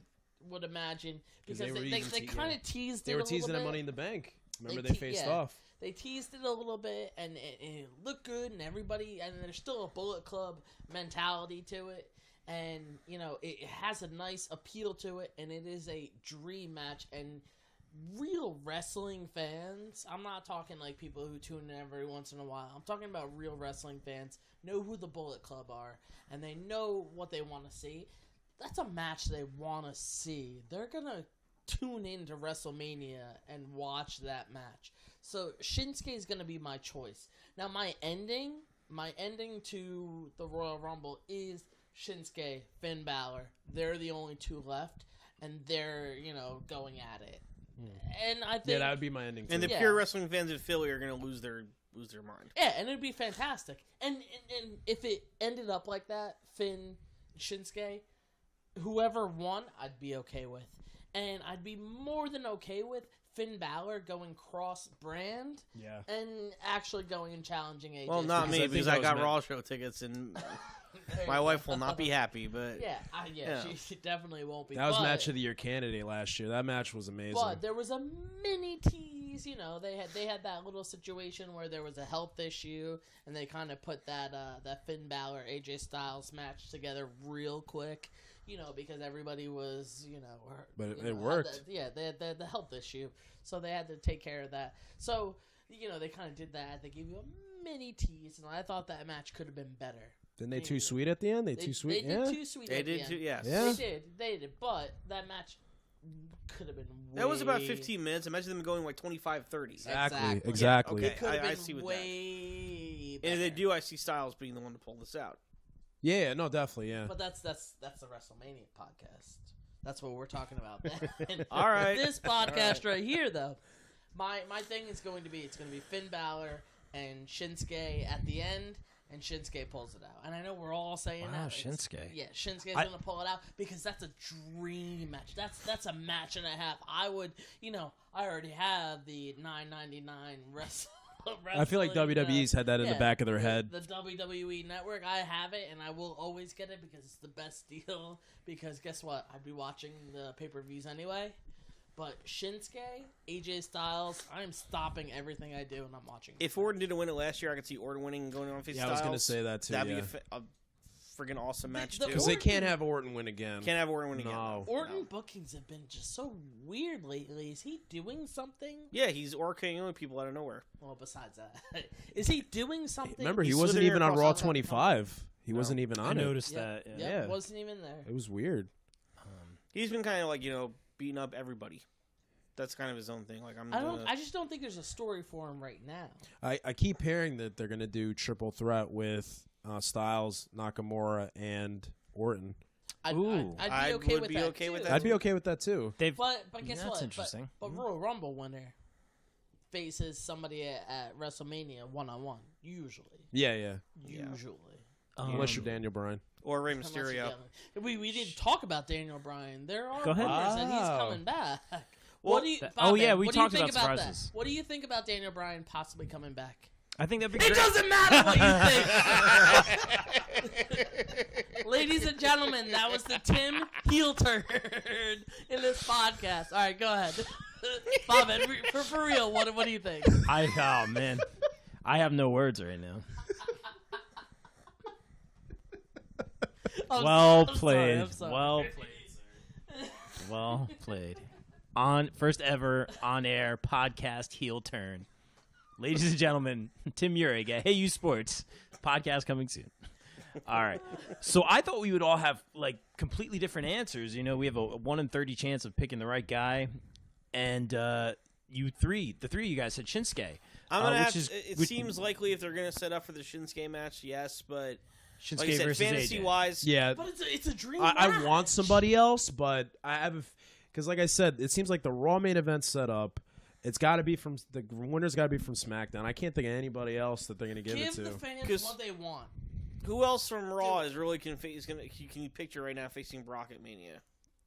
would imagine. Because they kind of teased it They were a little teasing bit. him Money in the Bank. Remember they faced off. They teased it a little bit, and it looked good, and everybody, and there's still a Bullet Club mentality to it, and, you know, it has a nice appeal to it, and it is a dream match, and real wrestling fans, I'm not talking like people who tune in every once in a while, I'm talking about real wrestling fans, know who the Bullet Club are, and they know what they want to see. That's a match they want to see. They're going to tune into WrestleMania and watch that match. So Shinsuke is going to be my choice. Now my ending to the Royal Rumble is Shinsuke, Finn Balor. They're the only two left, and they're, you know, going at it. And I think that would be my ending too. And the pure wrestling fans of Philly are going to lose their mind. Yeah, and it'd be fantastic. And if it ended up like that, Finn, Shinsuke, whoever won, I'd be okay with. And I'd be more than okay with Finn Balor going cross-brand and actually going and challenging AJ. Well, not me, because I got Raw show tickets, and my wife will not be happy. But yeah, she definitely won't be. That was match of the year candidate last year. That match was amazing. But there was a mini tease. You know, they had that little situation where there was a health issue, and they kind of put that Finn Balor AJ Styles match together real quick. You know, because everybody was, you know... But it worked. They had the health issue, so they had to take care of that. So, you know, they kind of did that. They gave you a mini tease, and I thought that match could have been better. Didn't they too sweet at the end? They too sweet? They did too sweet they at the did end. too, yes. Yeah. They did, but that match could have been way... That was about 15 minutes. Imagine them going like 25, 30. Exactly. Okay, It could have been I see what way that. And if better. they do, I see Styles being the one to pull this out. Yeah, no, definitely, yeah. But that's the WrestleMania podcast. That's what we're talking about. All right. This podcast right here, though, my thing is going to be Finn Balor and Shinsuke at the end, and Shinsuke pulls it out. And I know we're all saying that. Shinsuke. Yeah, Shinsuke's going to pull it out because that's a dream match. That's a match and a half. I would, you know, I already have the $9.99 wrestling. I feel like WWE's had that in the back of their head. The WWE Network, I have it, and I will always get it because it's the best deal. Because guess what? I'd be watching the pay-per-views anyway. But Shinsuke, AJ Styles, I'm stopping everything I do, and I'm watching. If Orton didn't win it last year, I could see Orton winning and going on face Styles. I was going to say that, too, That'd be a friggin' awesome match, too. Because they can't have Orton win again. Can't have Orton win again. Orton bookings have been just so weird lately. Is he doing something? Yeah, he's RKOing people out of nowhere. Well, besides that, is he doing something? Remember, he He's wasn't slithering even on across Raw all that 25. He wasn't even on I it. noticed that. Yeah, wasn't even there. It was weird. He's been kind of like, you know, beating up everybody. That's kind of his own thing. Like I just don't think there's a story for him right now. I keep hearing that they're going to do triple threat with Styles, Nakamura, and Orton. I'd be okay with that. I'd be okay with that too. But guess what? That's interesting. But Royal Rumble winner faces somebody at WrestleMania 1-on-1 usually. Yeah. Usually. Unless you're Daniel Bryan. Or Rey Mysterio. We didn't talk about Daniel Bryan. There are Go ahead. rumors that he's coming back. Well, what do you? We talked about surprises. That? What do you think about Daniel Bryan possibly coming back? I think that'd be great. It doesn't matter what you think. Ladies and gentlemen, that was the Tim heel turn in this podcast. All right, go ahead. Bob, for real, what do you think? Oh, man. I have no words right now. Well played. I'm sorry. Well played. Well played. First ever on-air podcast heel turn. Ladies and gentlemen, Tim Urig at Hey You Sports. Podcast coming soon. All right. So I thought we would all have like completely different answers. You know, we have a 1 in 30 chance of picking the right guy. And the three of you guys said Shinsuke. I'm gonna have it seems likely if they're gonna set up for the Shinsuke match, yes, but Shinsuke like I said, versus fantasy AJ. wise, Yeah, But it's a dream. I match. want somebody else, but I have because, like I said, it seems like the Raw main event set up. It's got to be from the winner's got to be from SmackDown. I can't think of anybody else that they're going to give it to. the fans 'Cause- what they want. who else from Raw is really can you picture right now facing Brock at Mania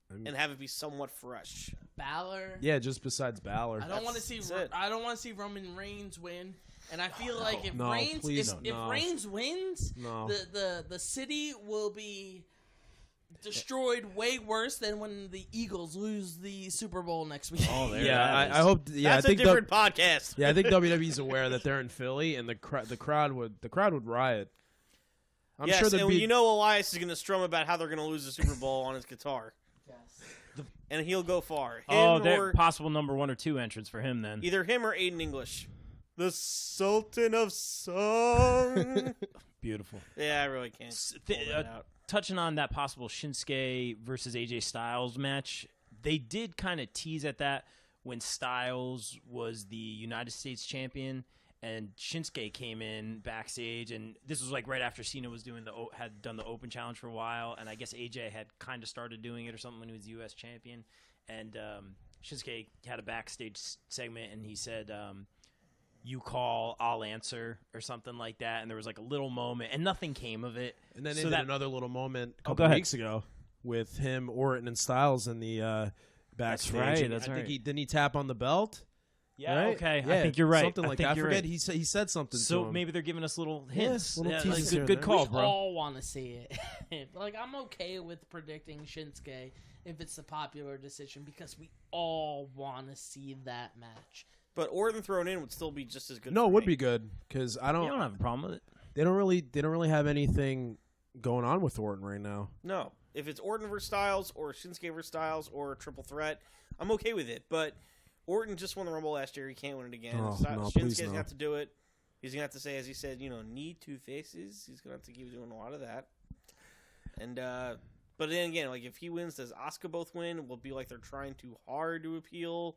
and have it be somewhat fresh? Balor. Yeah, just besides Balor. I don't want to see. That's it. I don't want to see Roman Reigns win. And I feel like if No, Reigns, please if no. Reigns wins, No. the city will be destroyed way worse than when the Eagles lose the Super Bowl next week. Oh, there Yeah, that is. I hope. Yeah, That's I think a different podcast. yeah, I think WWE's aware that they're in Philly, and the crowd would riot. I'm yes, sure there'd and be. you know Elias is going to strum about how they're going to lose the Super Bowl on his guitar, Yes. and he'll go far. Him Oh, or they're possible number 1 or 2 entrants for him then. either him or Aiden English, the Sultan of Song. Beautiful. Yeah, I really can't. Pull that out. Touching on that possible Shinsuke versus AJ Styles match, they did kind of tease at that when Styles was the United States champion and Shinsuke came in backstage, and this was like right after Cena was doing had done the Open Challenge for a while, and I guess AJ had kind of started doing it or something when he was the U.S. champion, and Shinsuke had a backstage segment, and he said, "You call, I'll answer," or something like that, and there was like a little moment, and nothing came of it. And then they So did that- another little moment a go couple ahead. weeks ago with him, Orton, and Styles in the backstage. right, And that's I think right. didn't he tap on the belt? Yeah, Right? okay. Yeah, I think you're right. Something like think that. I you're forget. right. He said something. So to him. maybe they're giving us little hints. little Yeah, teases like, here and good there. call, We bro. all want to see it. Like, I'm okay with predicting Shinsuke if it's the popular decision because we all want to see that match. But Orton thrown in would still be just as good. No, for it would me. be good because I You don't. don't have a problem with it. They don't really have anything going on with Orton right now. No, if it's Orton versus Styles or Shinsuke versus Styles or a triple threat, I'm okay with it. But Orton just won the Rumble last year. He can't win it again. Oh, no, please Shinsuke's no. got to do it. He's gonna have to say, as he said, need 2 faces. He's gonna have to keep doing a lot of that. And but then again, like if he wins, does Asuka both win? Will it be like they're trying too hard to appeal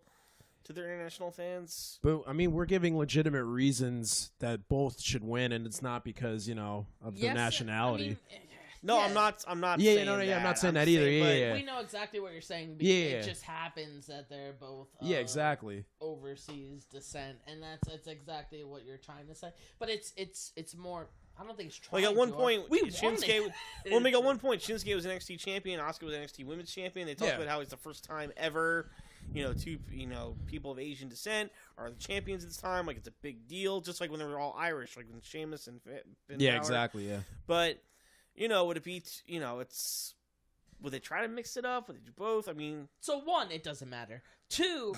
to their international fans? But I mean, we're giving legitimate reasons that both should win, and it's not because of their nationality. I mean, No, yeah. I'm not. I'm not. Yeah, saying no, yeah, I'm that. not saying I'm that either. saying- Yeah, but- yeah. We know exactly what you're saying. Because Yeah. It just happens that they're both Yeah, exactly. overseas descent, and that's exactly what you're trying to say. But it's more. I don't think it's trying. Like at one to. point, we want Shinsuke. it. Well, like at one point, Shinsuke was NXT champion. Asuka was NXT Women's champion. They talked Yeah. about how it's the first time ever, two people of Asian descent are the champions at this time. Like it's a big deal. Just like when they were all Irish, like when Sheamus and Finn Yeah, Balor. exactly. Yeah. But would it be? It's. Would they try to mix it up? Would they do both? I mean, So 1, it doesn't matter. 2,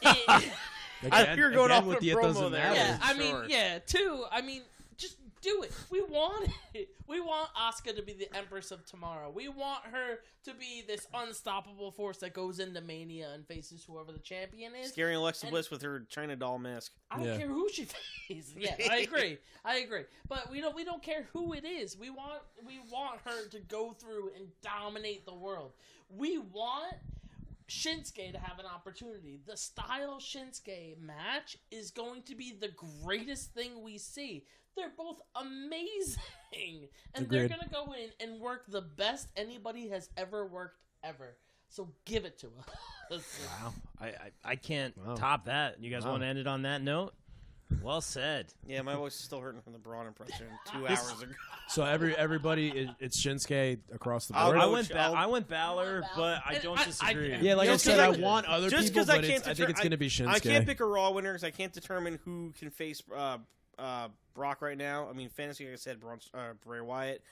I you're going off with the the it promo doesn't there. matter. yeah, I Sure. mean, yeah. 2, I mean, just do it. We want it. We want Asuka to be the Empress of Tomorrow. We want her to be this unstoppable force that goes into Mania and faces whoever the champion is. Scaring Alexa And- Bliss with her China doll mask. I don't Yeah. care who she faces. Yeah, I agree. But we don't care who it is. We want her to go through and dominate the world. We want Shinsuke to have an opportunity. The Style Shinsuke match is going to be the greatest thing we see. They're both amazing. And they're Agreed. going to go in and work the best anybody has ever worked ever. So give it to us. Wow. I can't Wow. top that. You guys Wow. want to end it on that note? Well said. Yeah, my voice is still hurting from the Braun impression 2 hours ago. So everybody, it's Shinsuke across the I'll board. go- I went Balor, but I And don't disagree. Yeah, like I Just said, 'cause I I- want other just people, because I but can't, I think it's going to be Shinsuke. I can't pick a Raw winner because I can't determine who can face Brock right now. I mean, fantasy, like I said, Bray Wyatt.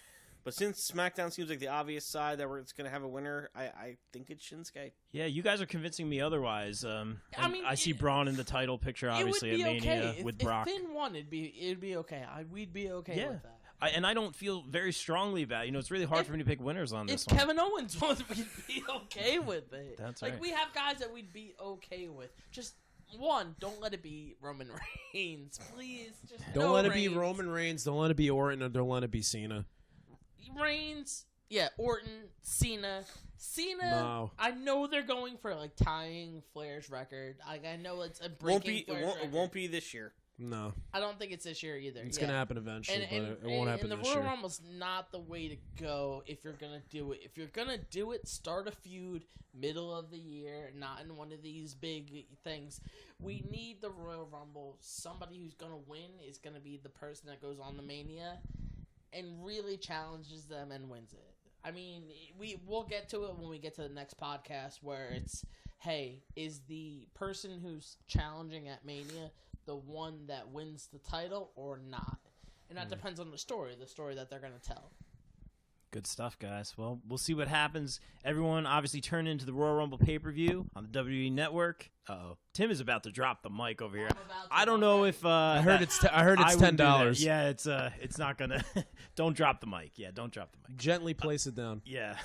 But since SmackDown seems like the obvious side that it's going to have a winner, I think it's Shinsuke. Yeah, you guys are convincing me otherwise. I mean, I see Braun in the title picture, obviously, it at would be Mania okay. with if Brock. Finn won, it'd be okay. We'd be okay Yeah. with that. And I don't feel very strongly about it. It's really hard for me to pick winners on If this one. Kevin Owens won, we'd be okay with it. That's like right. we have guys that we'd be okay with. Just One, don't let it be Roman Reigns, please. Just Don't let it be Roman Reigns. Don't let it be Orton. Or don't let it be Cena. Reigns, yeah, Orton, Cena. No. I know they're going for like tying Flair's record. I know it's a breaking Flair's record. It won't be this year. No. I don't think it's this year either. It's going to happen eventually, but it won't happen this year. And the Royal Rumble's not the way to go if you're going to do it. If you're going to do it, start a feud middle of the year, not in one of these big things. We need the Royal Rumble. Somebody who's going to win is going to be the person that goes on the Mania and really challenges them and wins it. I mean, we'll get to it when we get to the next podcast where it's, hey, is the person who's challenging at Mania the one that wins the title or not? And that depends on the story that they're going to tell. Good stuff, guys. Well, we'll see what happens. Everyone obviously turn into the Royal Rumble pay-per-view on the WWE Network. Uh-oh. Tim is about to drop the mic over here. I don't know if I heard it's $10. Yeah, it's not going to don't drop the mic. Yeah, don't drop the mic. Gently place it down. Yeah.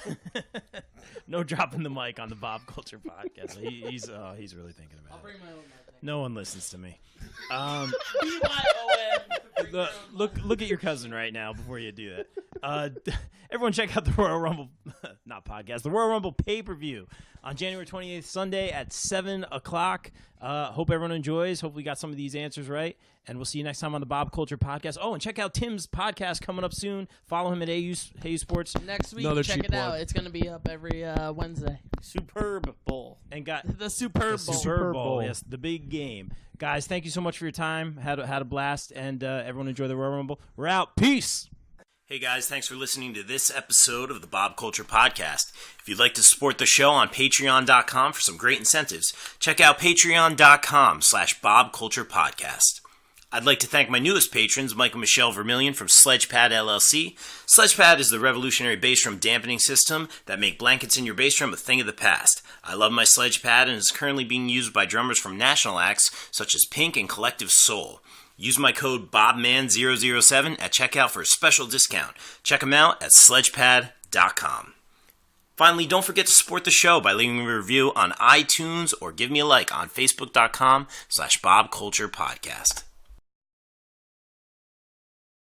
No dropping the mic on the Bob Culture podcast. He's really thinking about it. Bring my own mic. No one listens to me. BYOM. Look at your cousin right now before you do that. Everyone check out the Royal Rumble, not podcast, the Royal Rumble pay-per-view on January 28th, Sunday at 7 o'clock. Hope everyone enjoys. Hopefully you got some of these answers right. And we'll see you next time on the Bob Culture podcast. Oh, and check out Tim's podcast coming up soon. Follow him at AU Sports. Next week, Another check cheap it out. plug. It's going to be up every Wednesday. Superb Bowl. And got The Superb Bowl. Super Bowl. Yes, the big game. Guys, thank you so much for your time. Had a blast. And everyone enjoy the Royal Rumble. We're out. Peace. Hey guys, thanks for listening to this episode of the Bob Culture Podcast. If you'd like to support the show on patreon.com for some great incentives, check out patreon.com/BobCulturePodcast. I'd like to thank my newest patrons, Mike and Michelle Vermillion from Sledgepad LLC. Sledgepad is the revolutionary bass drum dampening system that make blankets in your bass drum a thing of the past. I love my Sledgepad and is currently being used by drummers from national acts such as Pink and Collective Soul. Use my code BOBMAN007 at checkout for a special discount. Check them out at sledgepad.com. Finally, don't forget to support the show by leaving a review on iTunes or give me a like on facebook.com/BobCulturePodcast.